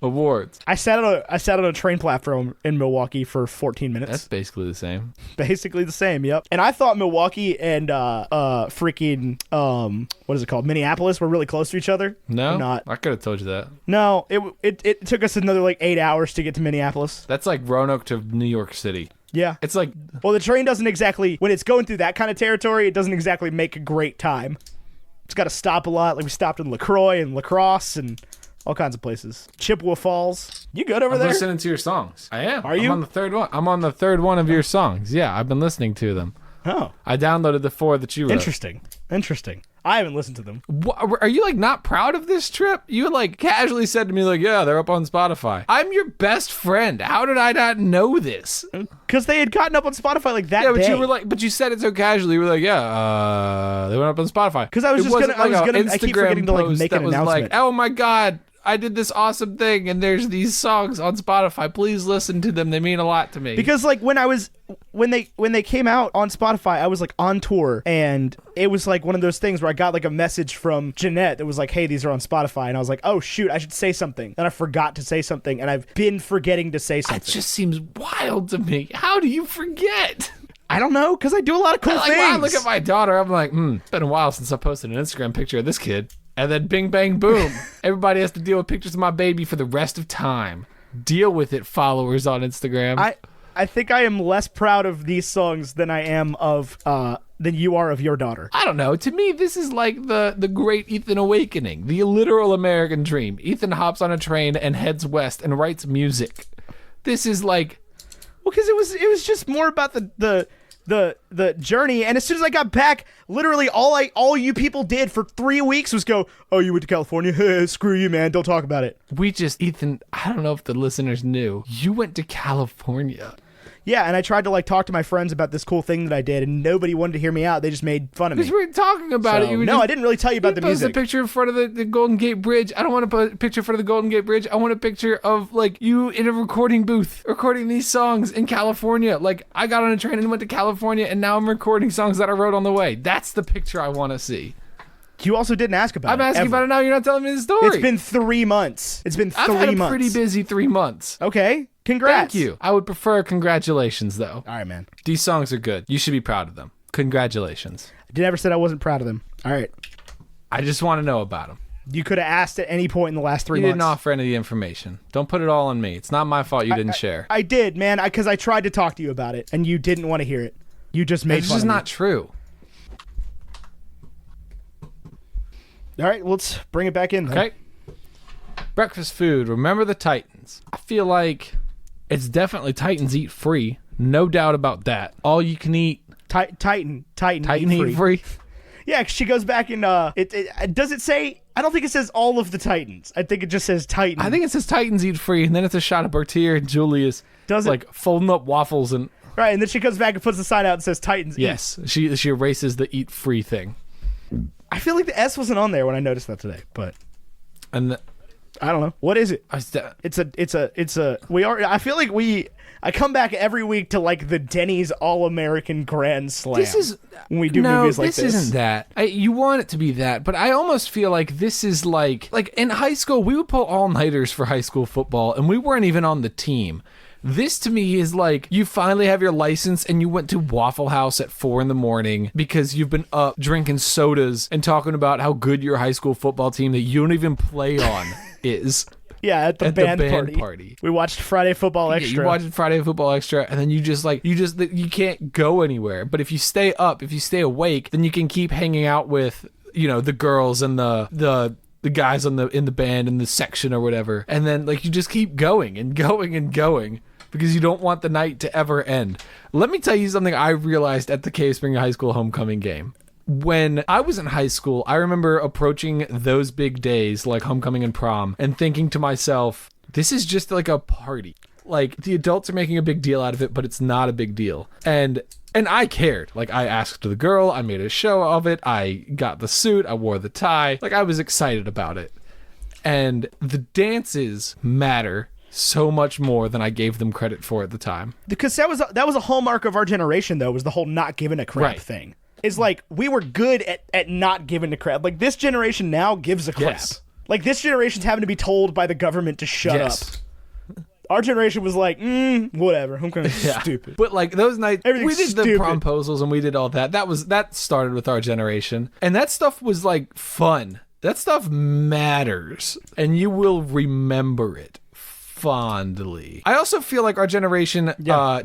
Awards. I sat on a train platform in Milwaukee for 14 minutes. That's basically the same. Basically the same, yep. And I thought Milwaukee and freaking what is it called? Minneapolis were really close to each other. No, They're not. I could have told you that. No, it took us another like 8 hours to get to Minneapolis. That's like Roanoke to New York City. Yeah. It's like, Well, the train doesn't exactly, when it's going through that kind of territory, it doesn't exactly make a great time. It's got to stop a lot. Like we stopped in LaCroix and La Crosse and all kinds of places. Chippewa Falls. You good over I'm there? listening to your songs. I am. Are you? I'm on the third one. I'm on the third one of your songs. Yeah, I've been listening to them. Oh. I downloaded the 4 that you wrote. Interesting. I haven't listened to them. Are you like not proud of this trip? You like casually said to me like, yeah, they're up on Spotify. I'm your best friend. How did I not know this? Because they had gotten up on Spotify like that Yeah, but day. you were like, but you said it so casually. You were like, yeah, they went up on Spotify. Because I was It just wasn't gonna, like I keep forgetting to like post make that an was announcement. like, oh my god, I did this awesome thing, and there's these songs on Spotify. Please listen to them. They mean a lot to me. Because like when they came out on Spotify, I was like on tour, and it was like one of those things where I got like a message from Jeanette that was like, hey, these are on Spotify, and I was like, oh shoot, I should say something. And I forgot to say something, and I've been forgetting to say something. It just seems wild to me. How do you forget? I don't know, because I do a lot of cool Like things. when I look at my daughter, I'm like, it's been a while since I posted an Instagram picture of this kid. And then bing, bang, boom. Everybody has to deal with pictures of my baby for the rest of time. Deal with it, followers on Instagram. I think I am less proud of these songs than I am of than you are of your daughter. I don't know. To me, this is like the great Ethan awakening, the literal American dream. Ethan hops on a train and heads west and writes music. This is like, Well, because it was just more about the journey, and as soon as I got back, literally all you people did for 3 weeks was go, oh, you went to California? Screw you, man. Don't talk about it. Ethan, I don't know if the listeners knew, you went to California. Yeah, and I tried to like talk to my friends about this cool thing that I did, and nobody wanted to hear me out. They just made fun of me. Because we were talking about it. No, I didn't really tell you about the music. You posted a picture in front of the Golden Gate Bridge. I don't want to put a picture in front of the Golden Gate Bridge. I want a picture of like you in a recording booth recording these songs in California. Like I got on a train and went to California, and now I'm recording songs that I wrote on the way. That's the picture I want to see. You also didn't ask about it. I'm asking about it now. You're not telling me the story. It's been 3 months. I've had a pretty busy 3 months. Okay. Congrats. Thank you. I would prefer congratulations, though. All right, man. These songs are good. You should be proud of them. Congratulations. I never said I wasn't proud of them. All right. I just want to know about them. You could have asked at any point in the last 3 You months. didn't offer any of the information. Don't put it all on me. It's not my fault you didn't share. I did, man, because I tried to talk to you about it, and you didn't want to hear it. You just made It's fun just of me. not true. All right, let's bring it back in. Then. Okay. Breakfast food. Remember the Titans. I feel like it's definitely Titans eat free. No doubt about that. All you can eat. Titan Eat free. Yeah, 'cause she goes back and does it say? I don't think it says all of the Titans. I think it just says Titan. I think it says Titans eat free, and then it's a shot of Bertier and Julius. Does it? Like folding up waffles and. Right, and then she comes back and puts the sign out and says Titans. Yes, she erases the eat free thing. I feel like the S wasn't on there when I noticed that today, but And I don't know. What is it? I feel like I come back every week to like the Denny's All-American Grand Slam. This is when we do movies like this. This isn't that. You want it to be that, but I almost feel like this is like in high school we would pull all-nighters for high school football, and we weren't even on the team. This to me is like you finally have your license and you went to Waffle House at 4 a.m. because you've been up drinking sodas and talking about how good your high school football team that you don't even play on is. Yeah, at the band party. We watched Friday Football Extra. Yeah, you watched Friday Football Extra, and then you can't go anywhere. But if you stay up, if you stay awake, then you can keep hanging out with the girls and the guys in the band in the section or whatever, and then like you just keep going and going and going because you don't want the night to ever end. Let me tell you something I realized at the Cave Spring High School homecoming game. When I was in high school, I remember approaching those big days like homecoming and prom and thinking to myself, this is just like a party. Like the adults are making a big deal out of it, but it's not a big deal. And I cared. Like I asked the girl, I made a show of it. I got the suit, I wore the tie. Like I was excited about it. And the dances matter so much more than I gave them credit for at the time. Because that was a hallmark of our generation, though, was the whole not giving a crap thing. is like we were good at not giving a crap. Like this generation now gives a crap. Yes. Like this generation's having to be told by the government to shut Yes. up. Our generation was like, whatever. I'm kind of stupid. But like those nights, we Everything's did the stupid. promposals and we did all that. That started with our generation, and that stuff was like fun. That stuff matters, and you will remember it fondly. I also feel like our generation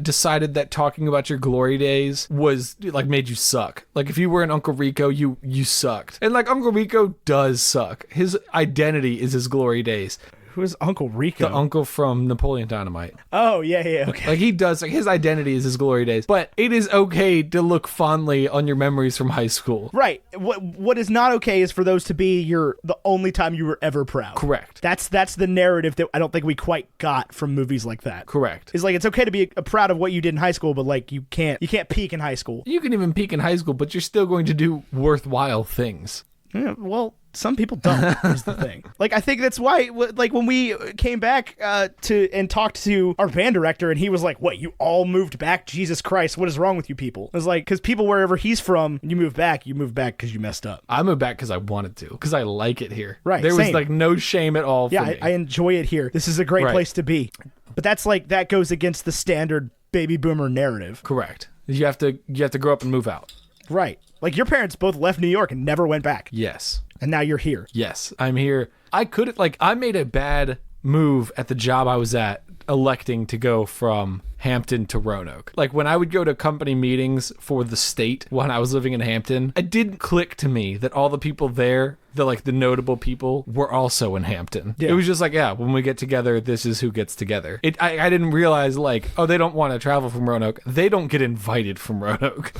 decided that talking about your glory days was like made you suck. Like if you were an Uncle Rico, you sucked. And like Uncle Rico does suck. His identity is his glory days. Who is Uncle Rico? The uncle from Napoleon Dynamite. Oh, yeah, okay. Like he does, like his identity is his glory days. But it is okay to look fondly on your memories from high school. Right. What is not okay is for those to be the only time you were ever proud. Correct. That's the narrative that I don't think we quite got from movies like that. Correct. It's like it's okay to be proud of what you did in high school, but like you can't peak in high school. You can even peak in high school, but you're still going to do worthwhile things. Yeah, well, some people don't. Is the thing. Like I think that's why. Like when we came back and talked to our band director, and he was like, "What? You all moved back? Jesus Christ! What is wrong with you people?" I was like, "Because people wherever he's from, you move back because you messed up." I moved back because I wanted to, because I like it here. Right. There was same. like no shame at all. Yeah, for me. I enjoy it here. This is a great place to be. But that's like that goes against the standard baby boomer narrative. Correct. You have to grow up and move out. Right. Like your parents both left New York and never went back. Yes. And now you're here. Yes, I'm here. I made a bad move at the job I was at, electing to go from Hampton to Roanoke. Like when I would go to company meetings for the state when I was living in Hampton, it didn't click to me that all the people there, the notable people, were also in Hampton. Yeah. It was just like, yeah, when we get together, this is who gets together. I didn't realize like, oh, they don't want to travel from Roanoke. They don't get invited from Roanoke.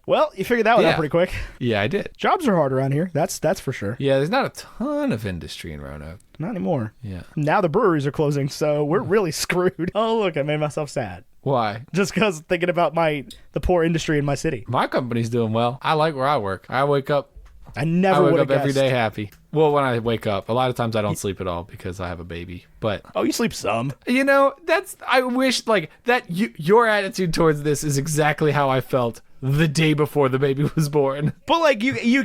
Well, you figured that one out pretty quick. Yeah, I did. Jobs are hard around here. That's for sure. Yeah, there's not a ton of industry in Roanoke. Not anymore. Yeah. Now the breweries are closing, so we're really screwed. Oh, look, I made myself sad. Why? Just because thinking about the poor industry in my city. My company's doing well. I like where I work. I wake up I never would have guessed. every day happy. Well, when I wake up, a lot of times I don't sleep at all because I have a baby. But you sleep some. You know, I wish like that. Your attitude towards this is exactly how I felt the day before the baby was born. But like you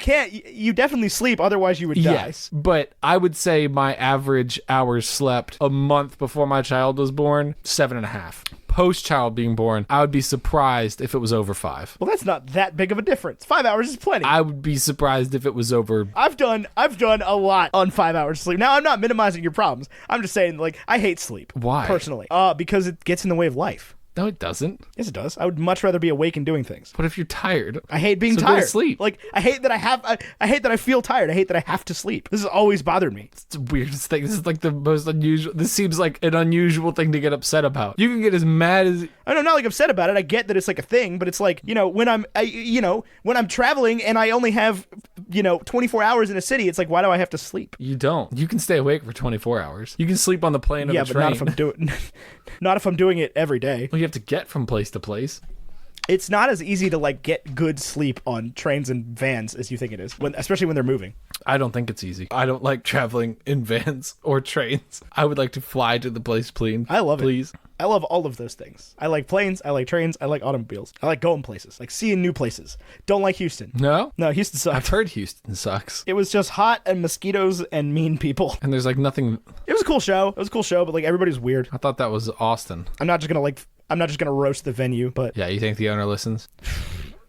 definitely sleep, otherwise you would die. Yes, but I would say my average hours slept a month before my child was born, 7.5. Post-child being born, I would be surprised if it was over 5. Well, that's not that big of a difference. 5 hours is plenty. I would be surprised if it was over. I've done a lot on 5 hours sleep. Now, I'm not minimizing your problems. I'm just saying, like, I hate sleep. Why? Personally. Because it gets in the way of life. No, it doesn't. Yes, it does. I would much rather be awake and doing things. What if you're tired? I hate being so tired. Go to sleep. Like, I hate that I hate that I feel tired. I hate that I have to sleep. This has always bothered me. It's the weirdest thing. This is like the most unusual. This seems like an unusual thing to get upset about. You can get as mad as. I don't know, not like upset about it. I get that it's like a thing, but it's like, when I'm traveling and I only have, 24 hours in a city, it's like, why do I have to sleep? You don't. You can stay awake for 24 hours. You can sleep on the plane or the train. Yeah, but not if I'm doing it every day. Well, you have to get from place to place. It's not as easy to like get good sleep on trains and vans as you think it is, especially when they're moving. I don't think it's easy. I don't like traveling in vans or trains. I would like to fly to the place, please. I love please. It. I love all of those things. I like planes. I like trains. I like automobiles. I like going places, like seeing new places. Don't like Houston. No, Houston sucks. I've heard Houston sucks. It was just hot and mosquitoes and mean people. And there's like nothing. It was a cool show. But like everybody's weird. I thought that was Austin. I'm not just gonna roast the venue, but yeah, you think the owner listens?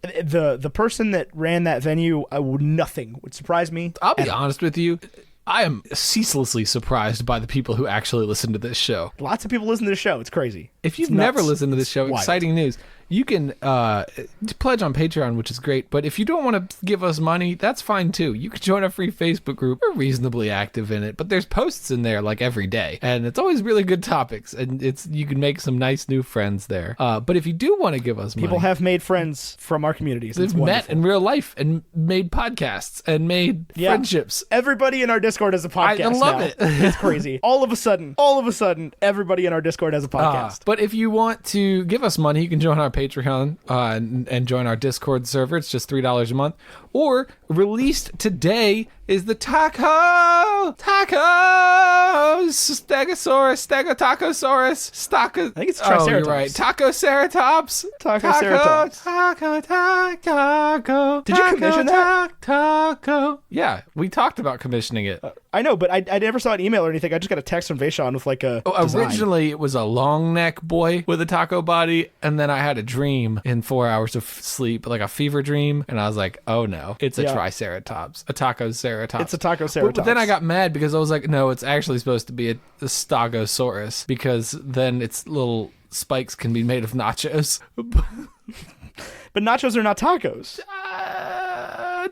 The person that ran that venue, nothing would surprise me. I'll be honest with you. I am ceaselessly surprised by the people who actually listen to this show. Lots of people listen to the show. It's crazy. If you've never listened to this show, exciting news. You can pledge on Patreon, which is great. But if you don't want to give us money, that's fine too. You can join our free Facebook group. We're reasonably active in it, but there's posts in there like every day, and it's always really good topics. And you can make some nice new friends there. But if you do want to give us money, people have made friends from our communities. They've met in real life and made podcasts and made friendships. Everybody in our Discord has a podcast. I love it. It's crazy. All of a sudden, everybody in our Discord has a podcast. But if you want to give us money, you can join our Patreon and join our Discord server. It's just $3 a month. Or released today is the Tacos Stegosaurus, I think it's Oh, Triceratops. you're right. Tacoceratops. Tacoceratops. Taco. Did you commission that? Taco. Yeah, we talked about commissioning it. I know, but I never saw an email or anything. I just got a text from Vaishon with like a design. Originally, it was a long neck boy with a taco body, and then I had a dream in 4 hours of sleep, like a fever dream, and I was like, oh no, it's a Triceratops, a Tacoceratops. It's a Tacoceratops. But then I got mad because I was like, no, it's actually supposed to be a Stegosaurus, because then its little spikes can be made of nachos. But nachos are not tacos.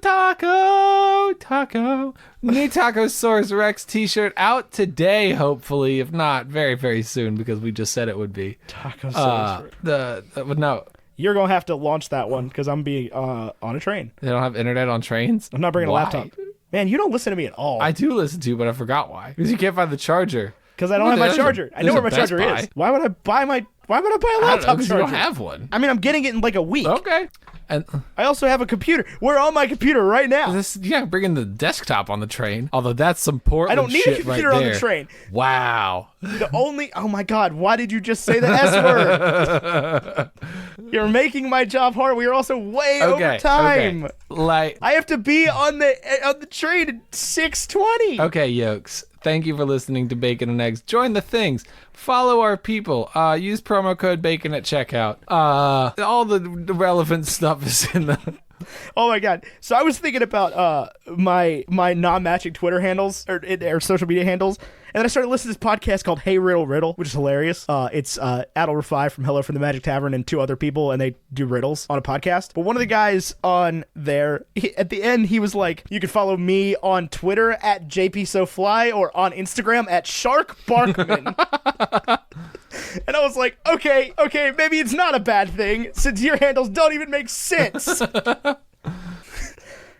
Taco. New Tacosaurus Rex t-shirt out today, hopefully. If not, very, very soon, because we just said it would be. Tacosaurus. No. You're going to have to launch that one because I'm being on a train. They don't have internet on trains? I'm not bringing Why? a laptop. Man, you don't listen to me at all. I do listen to you, but I forgot why. Because you can't find the charger. Because I don't have my charger. I know where my charger is. Why would I buy a laptop You charger? don't have one. I mean, I'm getting it in like a week. Okay. And I also have a computer. We're on my computer right now. bringing the desktop on the train. Although that's some Portland I don't need a shit computer right on there. the train. Wow. Oh my God, why did you just say the S word? You're making my job hard. We are also way over time. Okay. Like, I have to be on the train at 6:20. okay, yokes. Thank you for listening to Bacon and Eggs. Join the things. Follow our people. Use promo code BACON at checkout. All the relevant stuff is in the... Oh my God. So I was thinking about my non-matching Twitter handles or social media handles. And then I started listening to this podcast called Hey Riddle Riddle, which is hilarious. It's Adol Rafai from Hello from the Magic Tavern and two other people, and they do riddles on a podcast. But one of the guys on there, at the end, he was like, you can follow me on Twitter at JPSoFly or on Instagram at Shark Barkman. And I was like, okay, maybe it's not a bad thing since your handles don't even make sense.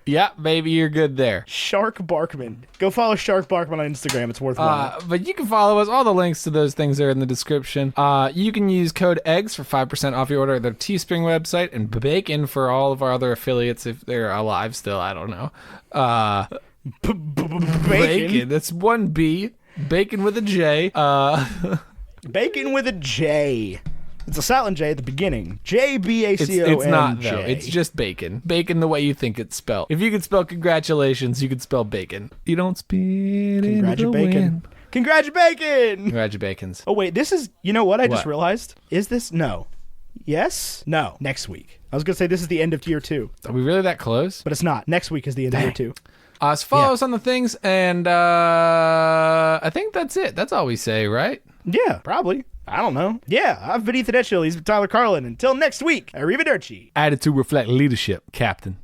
Yeah, maybe you're good there. Shark Barkman. Go follow Shark Barkman on Instagram. It's worthwhile. But you can follow us. All the links to those things are in the description. You can use code EGGS for 5% off your order at their Teespring website, and BACON for all of our other affiliates if they're alive still. I don't know. Bacon. That's one B. Bacon with a J. Bacon with a J. It's a silent J at the beginning. JBACON. It's not, though. It's just bacon. Bacon the way you think it's spelled. If you could spell congratulations, you could spell bacon. You don't spit into the wind. Congratulations. Oh, wait. This is... You know what I just What? realized? Is this... No. Yes? No. Next week. I was going to say this is the end of tier 2. Are we really that close? But it's not. Next week is the end of tier 2. So follow us on the things, and I think that's it. That's all we say, right? Yeah, probably. I don't know. Yeah, I've been Ethan Etchell. He's Tyler Carlin. Until next week, arrivederci. Attitude reflect leadership, Captain.